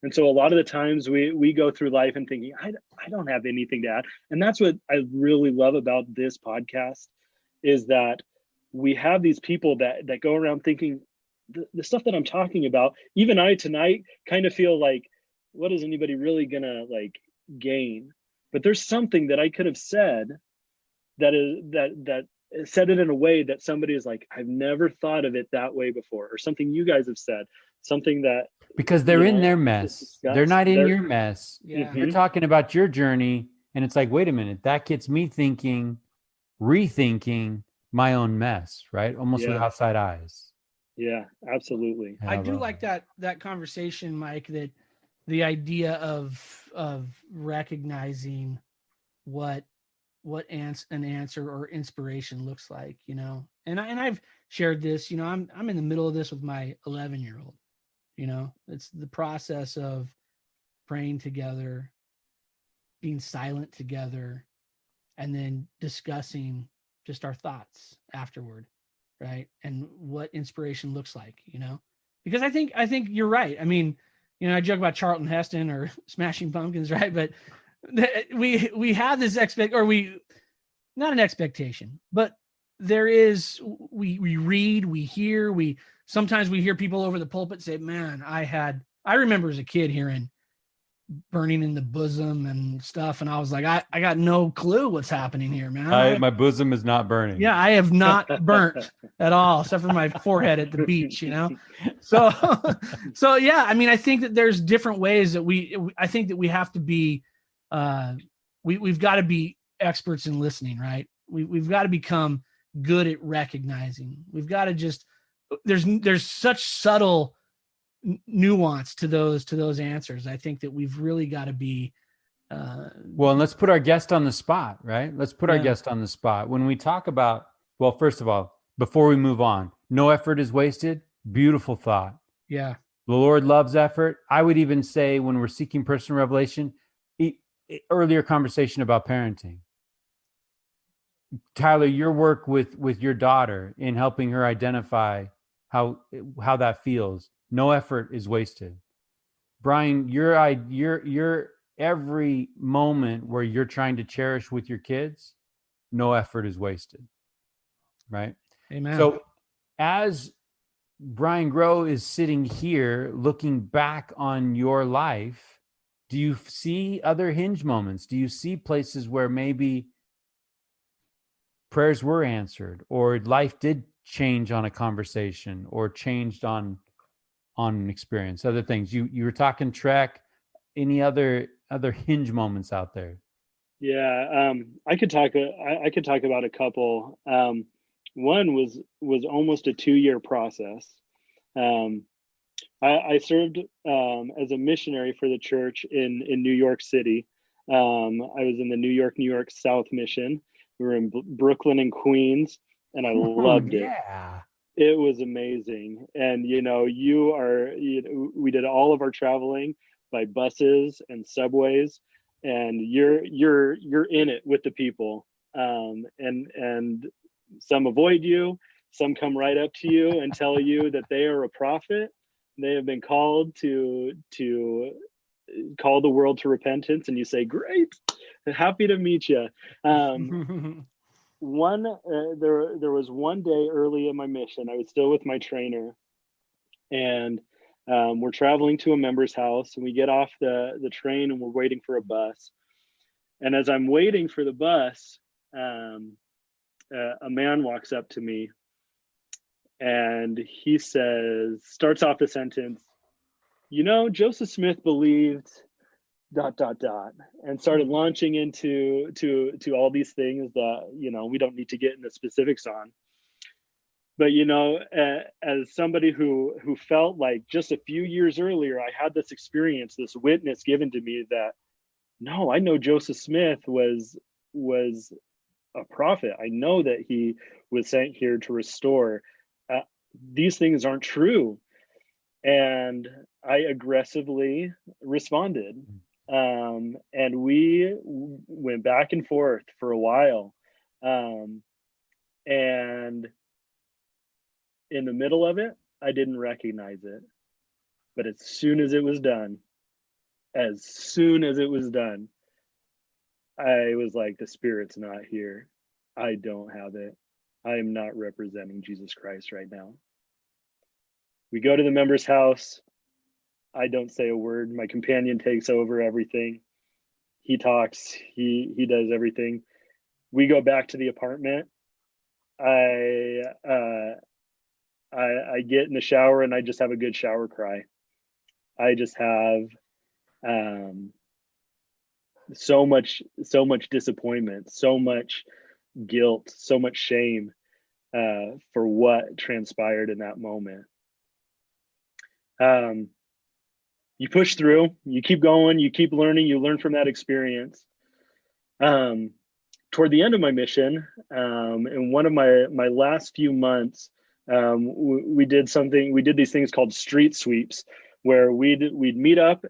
And so a lot of the times we go through life and thinking, I don't have anything to add. And that's what I really love about this podcast, is that we have these people that go around thinking the stuff that I'm talking about. Even I tonight kind of feel like, what is anybody really gonna like gain? But there's something that I could have said that said it in a way that somebody is like, I've never thought of it that way before, or something you guys have said, something that, because they're in their mess. They're not in your mess. Yeah. You're talking about your journey, and it's like, wait a minute, that gets me thinking, rethinking my own mess, right? Almost with outside eyes. Yeah, absolutely. I do like that conversation, Mike, that the idea of recognizing what an answer or inspiration looks like, you know. And I've shared this, you know, I'm in the middle of this with my 11-year-old. You know, it's the process of praying together, being silent together, and then discussing just our thoughts afterward, right? And what inspiration looks like, you know. Because I think you're right. I mean, you know, I joke about Charlton Heston or Smashing Pumpkins, right? But we have this not an expectation, but there is, we read, we hear, sometimes we hear people over the pulpit say, man, I remember as a kid hearing burning in the bosom and stuff. And I was like, I got no clue what's happening here, man. My bosom is not burning. Yeah, I have not burnt at all, except for my forehead at the beach, you know? So, so yeah, I mean, I think that there's different ways that I think that we have to be, we've got to be experts in listening, right? We've got to become good at recognizing. We've got to just, there's such subtle nuance to those answers. I think that we've really got to be, well, and let's put our guest on the spot, right? Let's put our guest on the spot. When we talk about, well, first of all, before we move on, no effort is wasted. Beautiful thought. Yeah. The Lord loves effort. I would even say when we're seeking personal revelation, earlier conversation about parenting. Tyler, your work with your daughter in helping her identify how that feels. No effort is wasted. Brian, your every moment where you're trying to cherish with your kids, no effort is wasted. Right? Amen. So as Brian Grow is sitting here looking back on your life, do you see other hinge moments? Do you see places where maybe prayers were answered, or life did change on a conversation, or changed on an experience, other things? You were talking Trek. Any other hinge moments out there? Yeah, I could talk about a couple. One was almost a 2-year process. I served as a missionary for the church in New York City. I was in the New York South Mission. We were in Brooklyn and Queens, and I loved it. Yeah. It was amazing. And, you know, we did all of our traveling by buses and subways, and you're in it with the people. And some avoid you, some come right up to you and tell you that they are a prophet. They have been called to call the world to repentance, and you say, great, happy to meet you. There was one day early in my mission, I was still with my trainer, and we're traveling to a member's house, and we get off the train, and we're waiting for a bus. And as I'm waiting for the bus, a man walks up to me, and he starts off the sentence, you know, Joseph Smith believed ... and started launching into all these things that, you know, we don't need to get into specifics on. But, you know, as somebody who felt like just a few years earlier, I had this experience, this witness given to me that, no, I know Joseph Smith was a prophet. I know that he was sent here to restore. These things aren't true. And I aggressively responded. And we went back and forth for a while. And in the middle of it, I didn't recognize it. But as soon as it was done, I was like, the Spirit's not here. I don't have it. I am not representing Jesus Christ right now. We go to the member's house. I don't say a word. My companion takes over everything. He talks. He does everything. We go back to the apartment. I get in the shower, and I just have a good shower cry. I just have so much disappointment, so much guilt, so much shame for what transpired in that moment. you push through, you keep going, you keep learning, you learn from that experience. Toward the end of my mission, in one of my last few months, we did these things called street sweeps, where we'd meet up,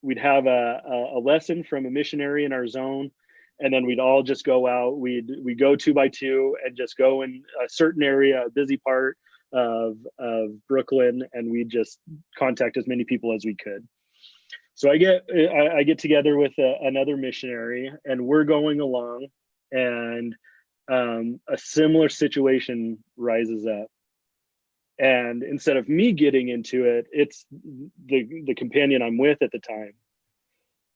we'd have a lesson from a missionary in our zone, and then we'd all just go out. We'd go 2 by 2 and just go in a certain area, a busy part of Brooklyn, and we'd just contact as many people as we could. So I get together with another missionary, and we're going along, and a similar situation rises up. And instead of me getting into it, it's the companion I'm with at the time.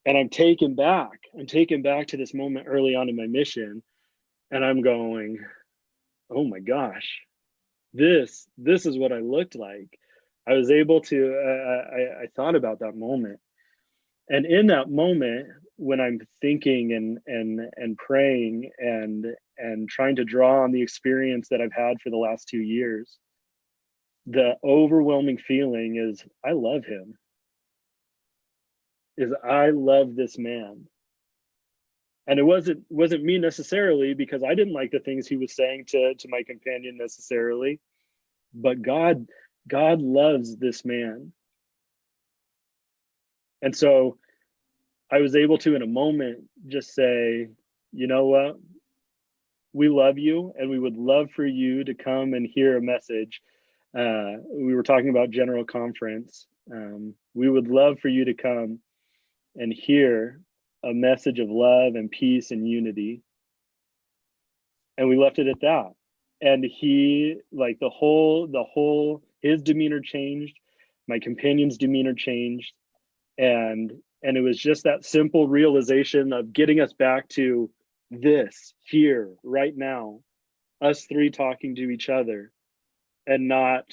And I'm taken back to this moment early on in my mission, and I'm going, oh my gosh, this is what I looked like. I was able to, I thought about that moment. And in that moment, when I'm thinking and praying and trying to draw on the experience that I've had for the last 2 years, the overwhelming feeling is, I love him. I love this man. And it wasn't me necessarily, because I didn't like the things he was saying to my companion necessarily, but God loves this man. And so I was able to, in a moment, just say, you know what? We love you, and we would love for you to come and hear a message. We were talking about General Conference. We would love for you to come and hear a message of love and peace and unity. And we left it at that. And he, like, his demeanor changed, my companion's demeanor changed, and it was just that simple realization of getting us back to this here right now, us three talking to each other, and not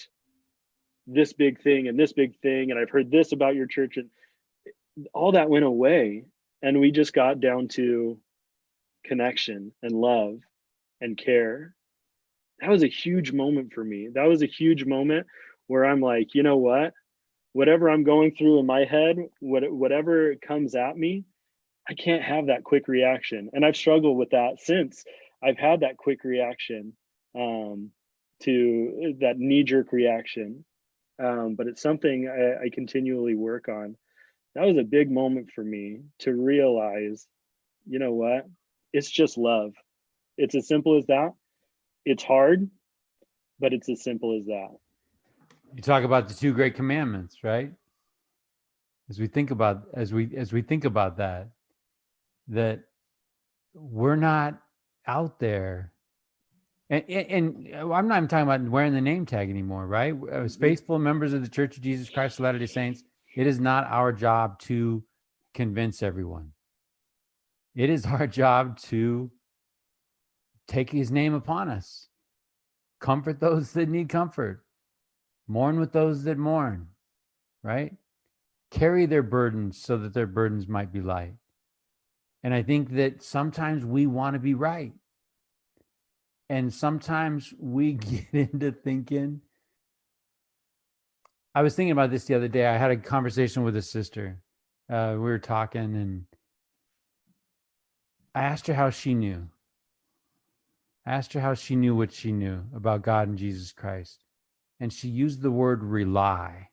this big thing and this big thing, and I've heard this about your church, and all that went away, and we just got down to connection and love and care. That was a huge moment for me. That was a huge moment where I'm like, you know what? Whatever I'm going through in my head, whatever comes at me, I can't have that quick reaction. And I've struggled with that since I've had that quick reaction, to that knee-jerk reaction. But it's something I continually work on. That was a big moment for me to realize, you know what? It's just love. It's as simple as that. It's hard, but it's as simple as that. You talk about the 2 great commandments, right? As we think about that we're not out there, and I'm not even talking about wearing the name tag anymore, right? As faithful members of the Church of Jesus Christ of Latter-day Saints, it is not our job to convince everyone. It is our job to take his name upon us, comfort those that need comfort, mourn with those that mourn, right? Carry their burdens so that their burdens might be light. And I think that sometimes we want to be right. And sometimes we get into thinking. I was thinking about this the other day. I had a conversation with a sister. We were talking, and I asked her how she knew. I asked her how she knew what she knew about God and Jesus Christ. And she used the word rely.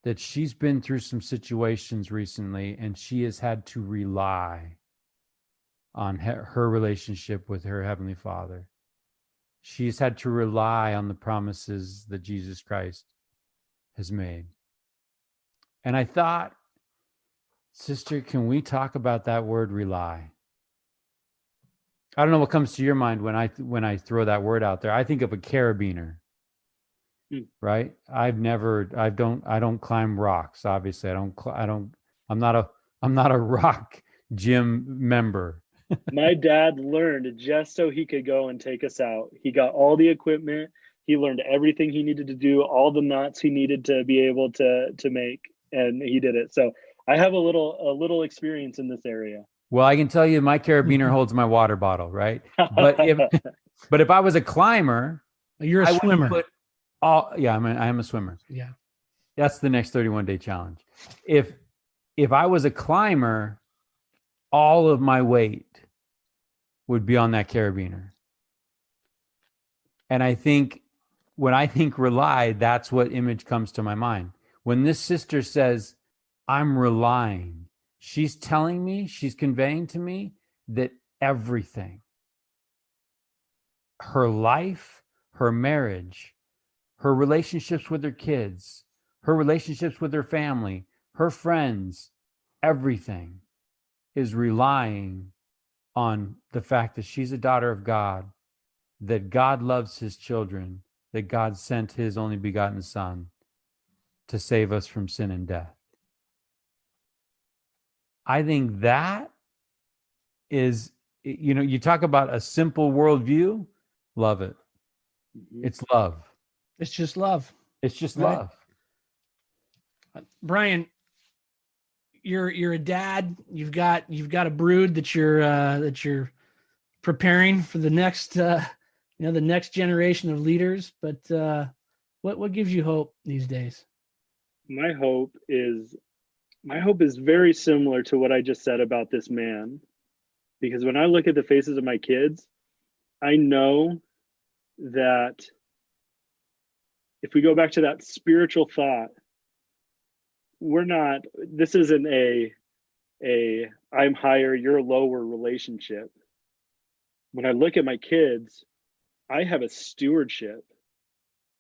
That she's been through some situations recently, and she has had to rely on her relationship with her Heavenly Father. She's had to rely on the promises that Jesus Christ has made. And I thought, sister, can we talk about that word rely? I don't know what comes to your mind when I throw that word out there. I think of a carabiner. Right? I don't climb rocks. Obviously, I'm not a rock gym member. My dad learned just so he could go and take us out. He got all the equipment. He learned everything he needed to do, all the knots he needed to be able to make, and he did it. So I have a little experience in this area. Well, I can tell you my carabiner holds my water bottle, right? But if I was a climber, you're a swimmer. I am a swimmer. Yeah. That's the next 31-day challenge. If I was a climber, all of my weight would be on that carabiner. And I think when I think rely, that's what image comes to my mind. When this sister says, I'm relying, she's telling me, she's conveying to me that everything, her life, her marriage, her relationships with her kids, her relationships with her family, her friends, everything is relying on the fact that she's a daughter of God, that God loves his children, that God sent his only begotten Son to save us from sin and death. I think that is, you talk about a simple worldview, love it. It's love. It's just love. It's just Right. love. Brian, you're a dad. You've got a brood that you're preparing for the next the next generation of leaders. But what gives you hope these days? My hope is very similar to what I just said about this man, because when I look at the faces of my kids, I know that if we go back to that spiritual thought, this isn't a I'm higher, you're lower relationship. When I look at my kids, I have a stewardship.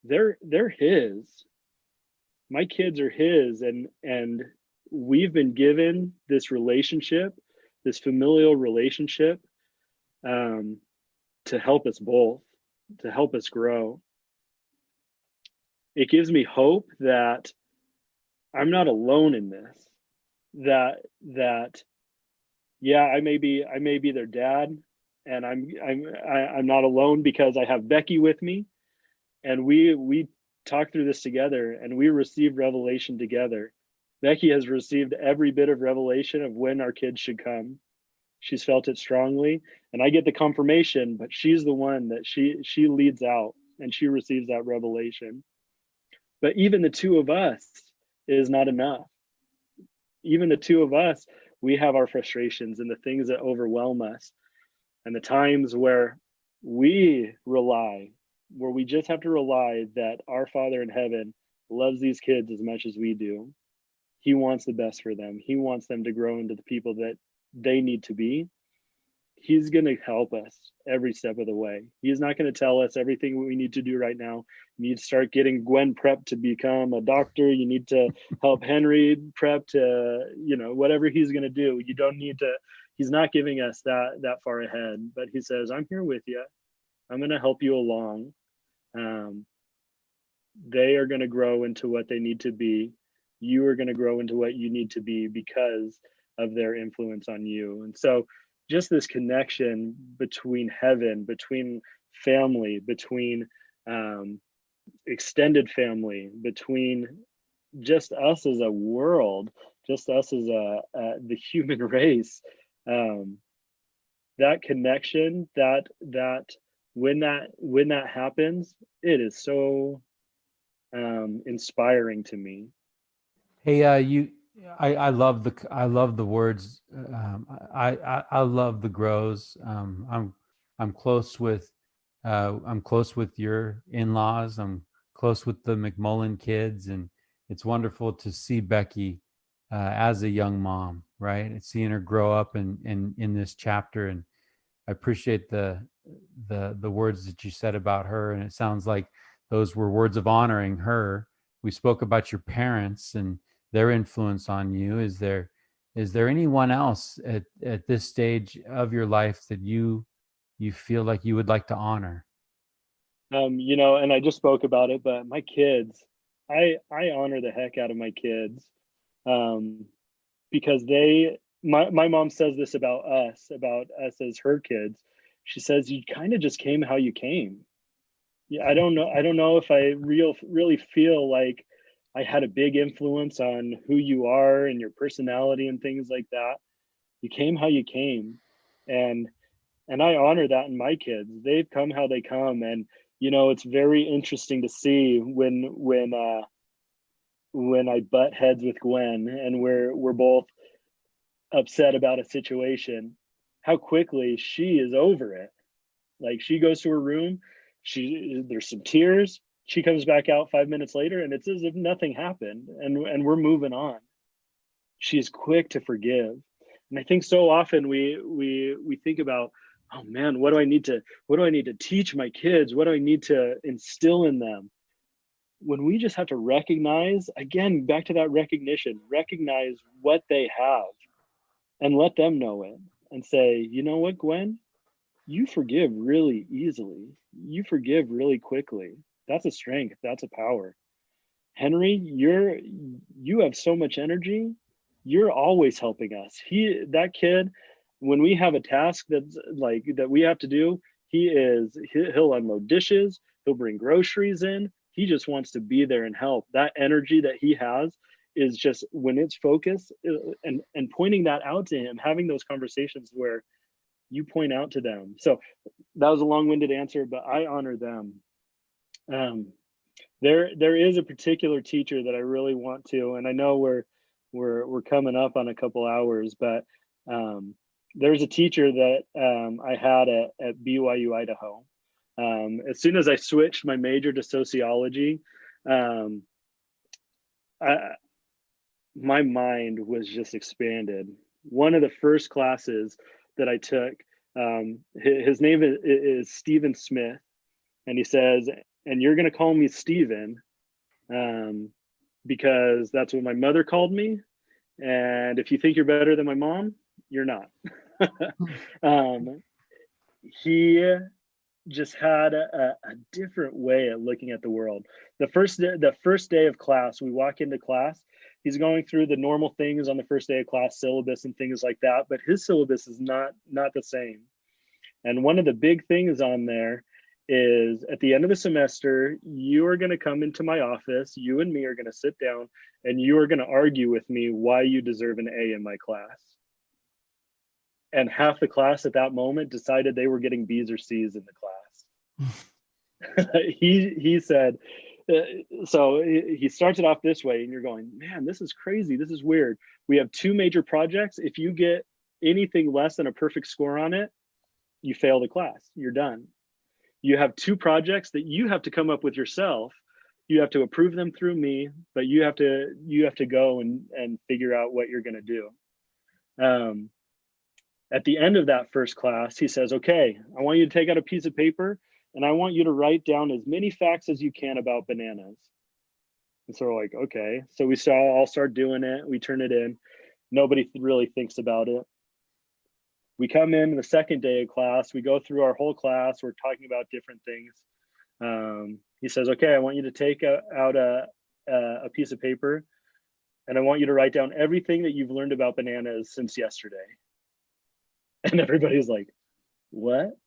They're his. My kids are his, and we've been given this relationship, this familial relationship, to help us both, to help us grow. It gives me hope that I'm not alone in this. That yeah, I may be their dad, and I'm not alone because I have Becky with me, and we talk through this together, and we receive revelation together. Becky has received every bit of revelation of when our kids should come. She's felt it strongly, and I get the confirmation, but she's the one that she leads out, and she receives that revelation. But even the two of us is not enough. Even the two of us, we have our frustrations and the things that overwhelm us, and the times where we just have to rely that our Father in heaven loves these kids as much as we do. He wants the best for them. He wants them to grow into the people that they need to be. He's going to help us every step of the way. He's not going to tell us everything we need to do right now. You need to start getting Gwen prepped to become a doctor. You need to help Henry prep to, whatever he's going to do. You don't need to, he's not giving us that far ahead, but he says, I'm here with you. I'm going to help you along. They are going to grow into what they need to be. You are going to grow into what you need to be because of their influence on you. And so just this connection between heaven, between family, between extended family, between just us as a world, just us as the human race, that connection, that when that happens, it is so inspiring to me. Hey, I love the words. I love the grows. I'm close with your in-laws. I'm close with the McMullen kids, and it's wonderful to see Becky as a young mom, right? And seeing her grow up in this chapter, and I appreciate the words that you said about her, and it sounds like those were words of honoring her. We spoke about your parents and their influence on you. Is there anyone else at this stage of your life that you feel like you would like to honor? And I just spoke about it, but my kids, I honor the heck out of my kids, because my mom says this about us as her kids. She says, you kind of just came how you came. Yeah, I don't know if I really feel like I had a big influence on who you are and your personality and things like that. You came how you came, and I honor that in my kids. They've come how they come, and it's very interesting to see when when I butt heads with Gwen and we're both upset about a situation, how quickly she is over it. Like, she goes to her room, there's some tears, she comes back out 5 minutes later, and it's as if nothing happened, and we're moving on. She's quick to forgive. And I think so often we think about, oh man, what do I need to teach my kids? What do I need to instill in them? When we just have to recognize, again, back to that recognize what they have and let them know it, and say, you know what, Gwen, you forgive really easily. You forgive really quickly. That's a strength. That's a power. Henry, you have so much energy. You're always helping us. That kid, when we have a task that's like that we have to do, he'll unload dishes, he'll bring groceries in. He just wants to be there and help. That energy that he has is just, when it's focused, and pointing that out to him, having those conversations where you point out to them. So that was a long-winded answer, but I honor them. There is a particular teacher that I really want to, and I know we're coming up on a couple hours, but there's a teacher that I had at BYU Idaho. As soon as I switched my major to sociology, my mind was just expanded. One of the first classes that I took, his name is Stephen Smith, and he says, and you're going to call me Stephen, because that's what my mother called me, and if you think you're better than my mom, you're not. He just had a different way of looking at the world. The first day of class, we walk into class, he's going through the normal things on the first day of class, syllabus and things like that, but his syllabus is not the same. And one of the big things on there is, at the end of the semester, you are going to come into my office, you and me are going to sit down, and you are going to argue with me why you deserve an A in my class. And half the class at that moment decided they were getting B's or C's in the class. He said, so he starts it off this way, and you're going, man, this is crazy. This is weird. We have 2 major projects. If you get anything less than a perfect score on it, you fail the class. You're done. You have 2 projects that you have to come up with yourself. You have to approve them through me, but you have to go and figure out what you're going to do. At the end of that first class, he says, okay, I want you to take out a piece of paper, and I want you to write down as many facts as you can about bananas. And so we're like, okay. So we all start doing it. We turn it in. Nobody really thinks about it. We come in the second day of class. We go through our whole class. We're talking about different things. He says, okay, I want you to take out a piece of paper, and I want you to write down everything that you've learned about bananas since yesterday. And everybody's like, what?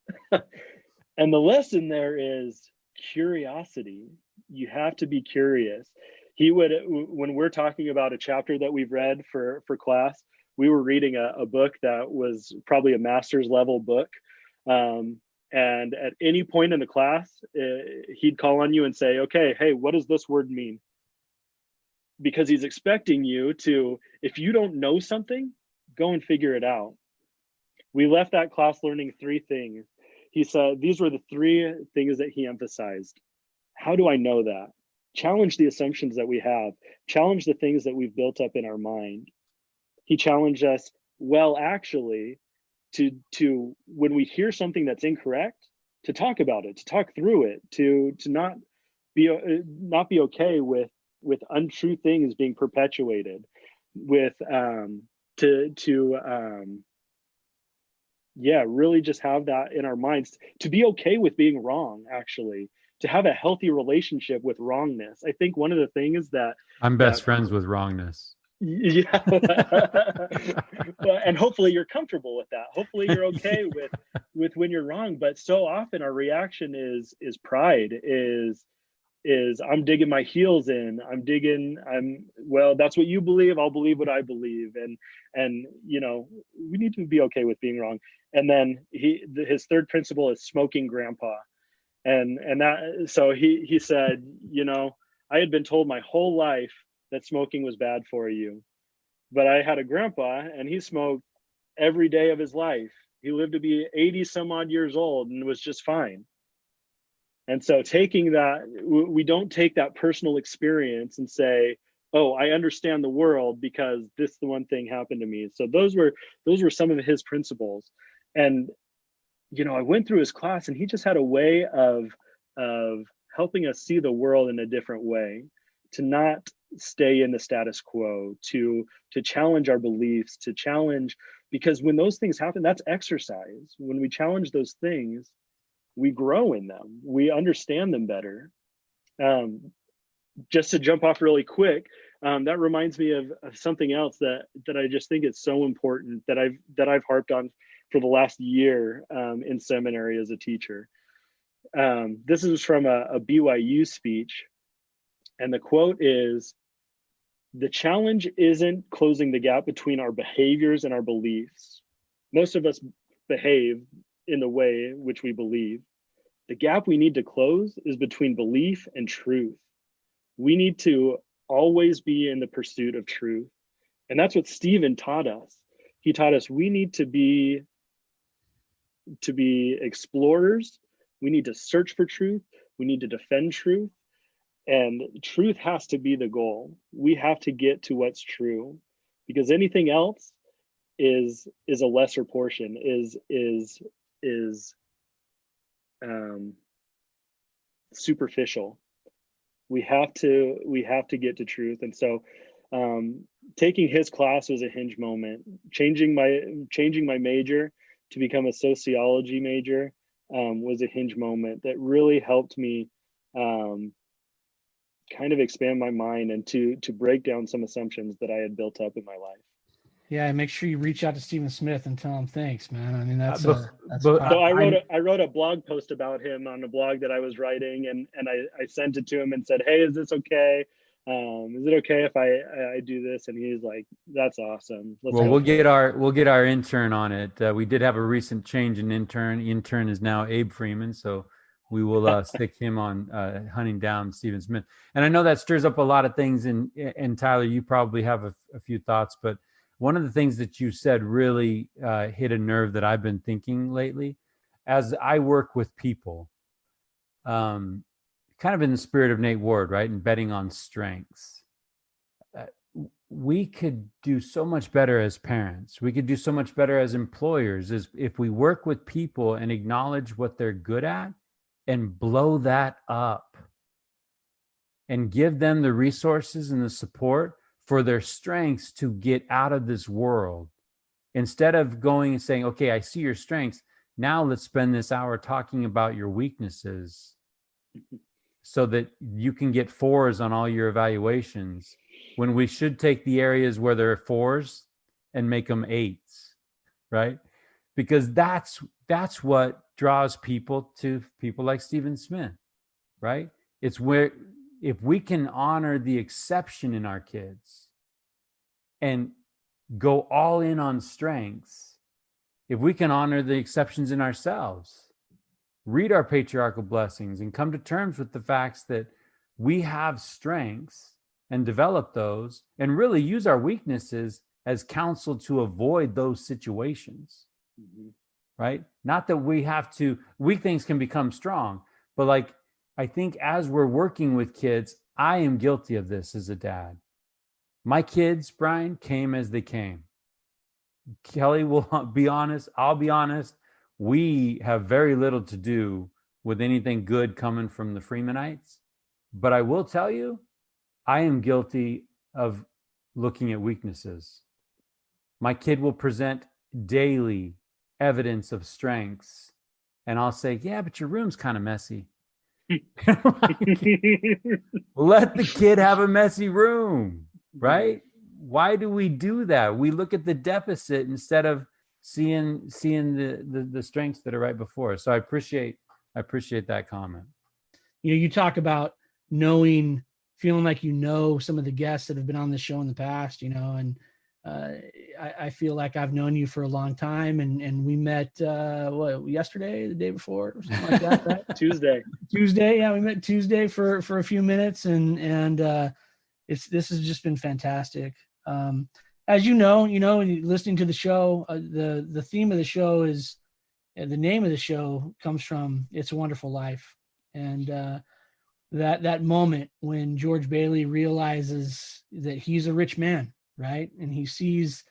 And the lesson there is curiosity. You have to be curious. He would, when we're talking about a chapter that we've read for class, we were reading a book that was probably a master's level book. And at any point in the class, he'd call on you and say, okay, hey, what does this word mean? Because he's expecting you to, if you don't know something, go and figure it out. We left that class learning 3 things. He said, these were the 3 things that he emphasized. How do I know that? Challenge the assumptions that we have. Challenge the things that we've built up in our mind. He challenged us, well, actually, to when we hear something that's incorrect, to talk about it, to talk through it, to not be okay with untrue things being perpetuated, with really just have that in our minds, to be okay with being wrong, actually, to have a healthy relationship with wrongness. I think one of the things that I'm best friends with wrongness. Yeah. And hopefully you're comfortable with that. Hopefully you're okay with when you're wrong. But so often our reaction is pride, is I'm digging my heels in. Well, that's what you believe, I'll believe what I believe. And we need to be okay with being wrong. And then his third principle is smoking grandpa. And that, so he said, I had been told my whole life that smoking was bad for you. But I had a grandpa, and he smoked every day of his life. He lived to be 80 some odd years old and was just fine. And so taking that, we don't take that personal experience and say, oh, I understand the world because this the one thing happened to me. So those were some of his principles. And I went through his class, and he just had a way of helping us see the world in a different way, to not stay in the status quo, to challenge our beliefs, to challenge, because when those things happen, that's exercise. When we challenge those things, we grow in them, we understand them better. Just to jump off really quick, that reminds me of something else that I just think is so important, that I've harped on for the last year in seminary as a teacher. This is from a BYU speech, and the quote is, "The challenge isn't closing the gap between our behaviors and our beliefs. Most of us behave in the way which we believe. The gap we need to close is between belief and truth. We need to always be in the pursuit of truth." And that's what Stephen taught us. He taught us we need to be explorers. We need to search for truth. We need to defend truth. And truth has to be the goal. We have to get to what's true, because anything else is a lesser portion, is superficial. We have to get to truth. And so taking his class was a hinge moment. Changing my major to become a sociology major was a hinge moment that really helped me kind of expand my mind and to break down some assumptions that I had built up in my life. Yeah, and make sure you reach out to Stephen Smith and tell him thanks, man. I mean, that's so I wrote a blog post about him on a blog that I was writing, and I sent it to him and said, "Hey, is this okay? Is it okay if I do this?" And he's like, "That's awesome. We'll get our intern on it. We did have a recent change in intern. Intern is now Abe Freeman, so we will stick him on hunting down Stephen Smith. And I know that stirs up a lot of things. And Tyler, you probably have a few thoughts, but one of the things that you said really hit a nerve that I've been thinking lately. As I work with people, kind of in the spirit of Nate Ward, right? And betting on strengths. We could do so much better as parents. We could do so much better as employers if we work with people and acknowledge what they're good at and blow that up and give them the resources and the support for their strengths to get out of this world. Instead of going and saying, okay, I see your strengths. Now let's spend this hour talking about your weaknesses so that you can get 4s on all your evaluations, when we should take the areas where there are 4s and make them 8s, right? Because that's what draws people to people like Stephen Smith, right? It's where, if we can honor the exception in our kids and go all in on strengths, if we can honor the exceptions in ourselves, read our patriarchal blessings and come to terms with the facts that we have strengths and develop those, and really use our weaknesses as counsel to avoid those situations. Mm-hmm. Right? Not that we have to, weak things can become strong, but like, I think as we're working with kids, I am guilty of this as a dad. My kids, Brian, came as they came. Kelly will be honest. I'll be honest. We have very little to do with anything good coming from the Freemanites. But I will tell you, I am guilty of looking at weaknesses. My kid will present daily evidence of strengths, and I'll say, yeah, but your room's kind of messy. Let the kid have a messy room, right? Why do we do that? We look at the deficit instead of seeing the strengths that are right before us. So I appreciate that comment. You talk about feeling like some of the guests that have been on the show in the past, and I feel like I've known you for a long time, and we met yesterday, the day before, or something like that, right? Tuesday. Yeah, we met Tuesday for a few minutes, and this has just been fantastic. As you know, listening to the show, the theme of the show is, the name of the show comes from It's a Wonderful Life. And that moment when George Bailey realizes that he's a rich man, right? And he sees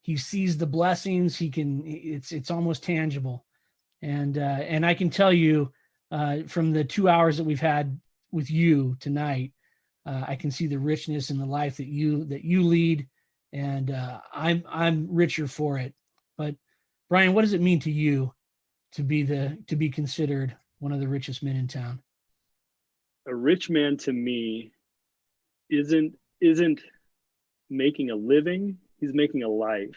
the blessings. It's almost tangible. And I can tell you, from the 2 hours that we've had with you tonight, I can see the richness in the life that you lead, and I'm richer for it. But Brian, what does it mean to you to be considered one of the richest men in town? A rich man to me isn't making a living; he's making a life.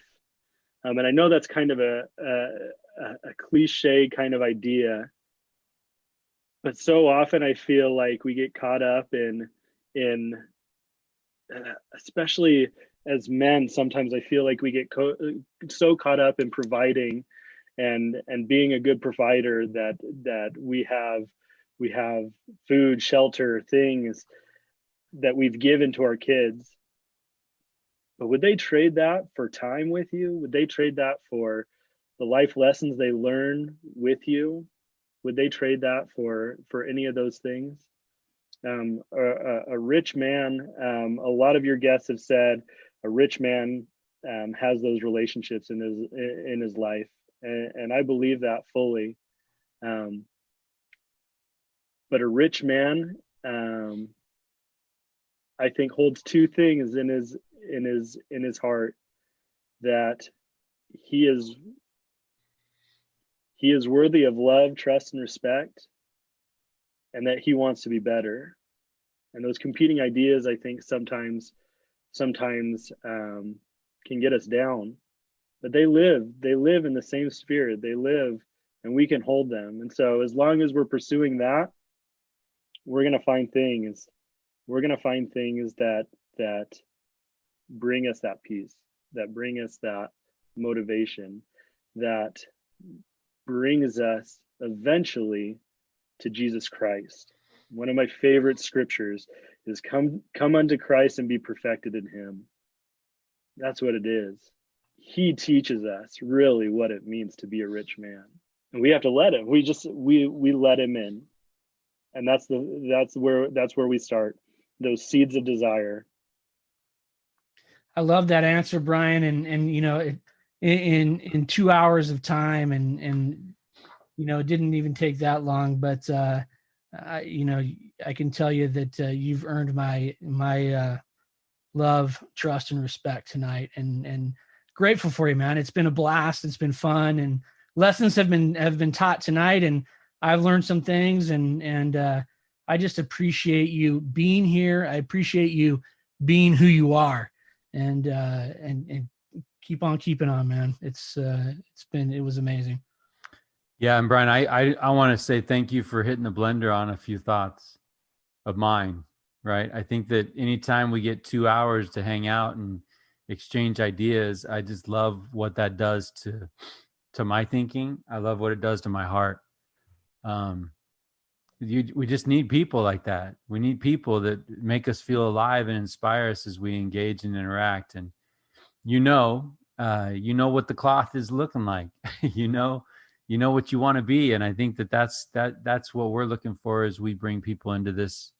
And I know that's kind of a cliche kind of idea, but so often I feel like we get caught up in especially as men, sometimes I feel like we get so caught up in providing and being a good provider that we have food, shelter, things that we've given to our kids. But would they trade that for time with you? Would they trade that for the life lessons they learn with you? Would they trade that for any of those things? A rich man, a lot of your guests have said a rich man has those relationships in his life, and I believe that fully. But a rich man, I think, holds two things in his heart: that he is worthy of love, trust, and respect, and that he wants to be better. And those competing ideas, I think, sometimes can get us down. But they live in the same spirit. They live, and we can hold them. And so as long as we're pursuing that, we're going to find things. We're going to find things that bring us that peace, that bring us that motivation, that brings us eventually to Jesus Christ. One of my favorite scriptures is come unto Christ and be perfected in him. That's what it is. He teaches us really what it means to be a rich man. And we have to let him. We let him in. And that's where we start. Those seeds of desire. I love that answer, Brian. And in 2 hours of time, and it didn't even take that long, but I can tell you that you've earned my love, trust, and respect tonight, and grateful for you, man. It's been a blast. It's been fun, and lessons have been taught tonight, and I've learned some things, and I just appreciate you being here. I appreciate you being who you are, and keep on keeping on, man. It was amazing. Yeah, and Brian, I want to say thank you for hitting the blender on a few thoughts of mine, right? I think that anytime we get 2 hours to hang out and exchange ideas, I just love what that does to my thinking. I love what it does to my heart. We just need people like that. We need people that make us feel alive and inspire us as we engage and interact. And you know what the cloth is looking like. you know what you want to be, and I think that's what we're looking for as we bring people into this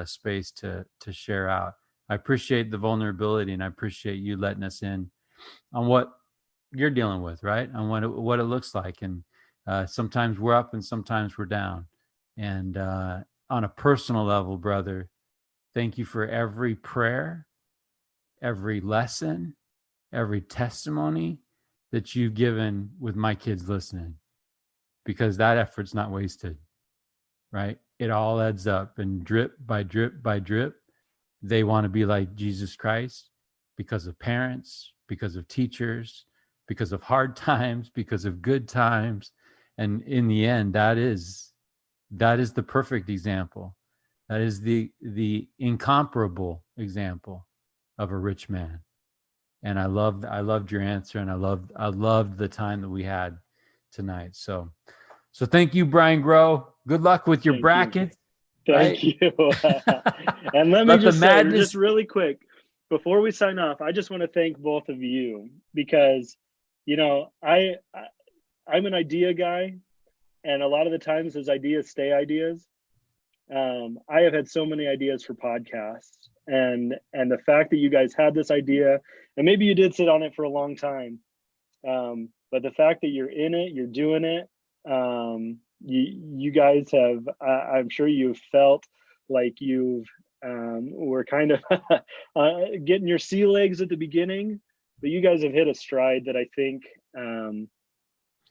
space to share out. I appreciate the vulnerability, and I appreciate you letting us in on what you're dealing with, right? On what it looks like, and sometimes we're up and sometimes we're down. And on a personal level, brother, thank you for every prayer, every lesson, every testimony that you've given with my kids listening, because that effort's not wasted, right? It all adds up, and drip by drip by drip, they want to be like Jesus Christ because of parents, because of teachers, because of hard times, because of good times. And in the end, that is the perfect example. That is the incomparable example of a rich man. And I loved your answer, and I loved the time that we had tonight. So thank you, Brian Grow. Good luck with your brackets. Thank you. And let me just say, just really quick, before we sign off, I just want to thank both of you because, you know, I'm an idea guy, and a lot of the times those ideas stay ideas. I have had so many ideas for podcasts, and the fact that you guys had this idea, and maybe you did sit on it for a long time, but the fact that you're in it, you're doing it, you guys have, I'm sure you've felt like you've were kind of getting your sea legs at the beginning, but you guys have hit a stride that I think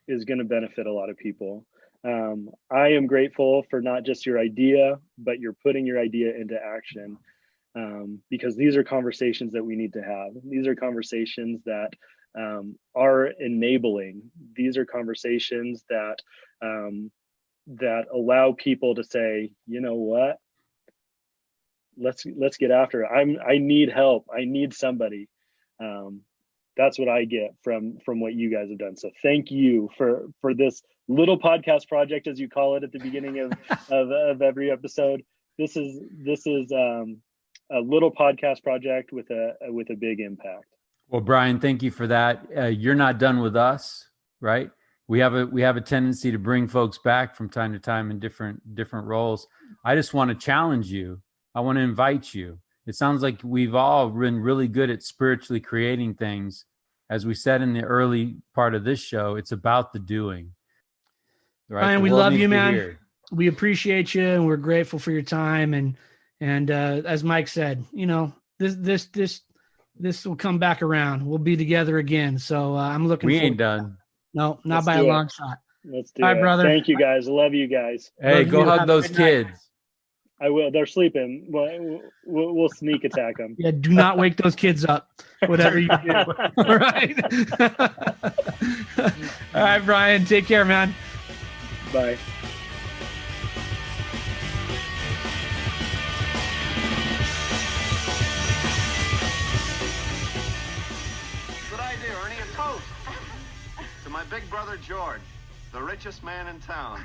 is going to benefit a lot of people. I am grateful for not just your idea, but you're putting your idea into action, because these are conversations that we need to have. These are conversations that are enabling. These are conversations that that allow people to say, you know what, let's get after it. I need help. I need somebody. That's what I get from what you guys have done. So thank you for this little podcast project, as you call it at the beginning of every episode. This is a little podcast project with a big impact. Well, Brian, thank you for that. You're not done with us, right? We have a tendency to bring folks back from time to time in different roles. I just want to challenge you. I want to invite you. It sounds like we've all been really good at spiritually creating things. As we said in the early part of this show, it's about the doing. Right? Brian, we love you, man. We appreciate you, and we're grateful for your time. And as Mike said, you know, this will come back around. We'll be together again. So I'm looking. We ain't done. No, not by a long shot. Let's do it, brother. Thank you, guys. Love you guys. Hey, go hug those kids. I will. They're sleeping. We'll sneak attack them. Yeah, do not wake those kids up, whatever you do. All right. All right, Brian. Take care, man. Bye. Good idea, Ernie. A toast to my big brother George, the richest man in town.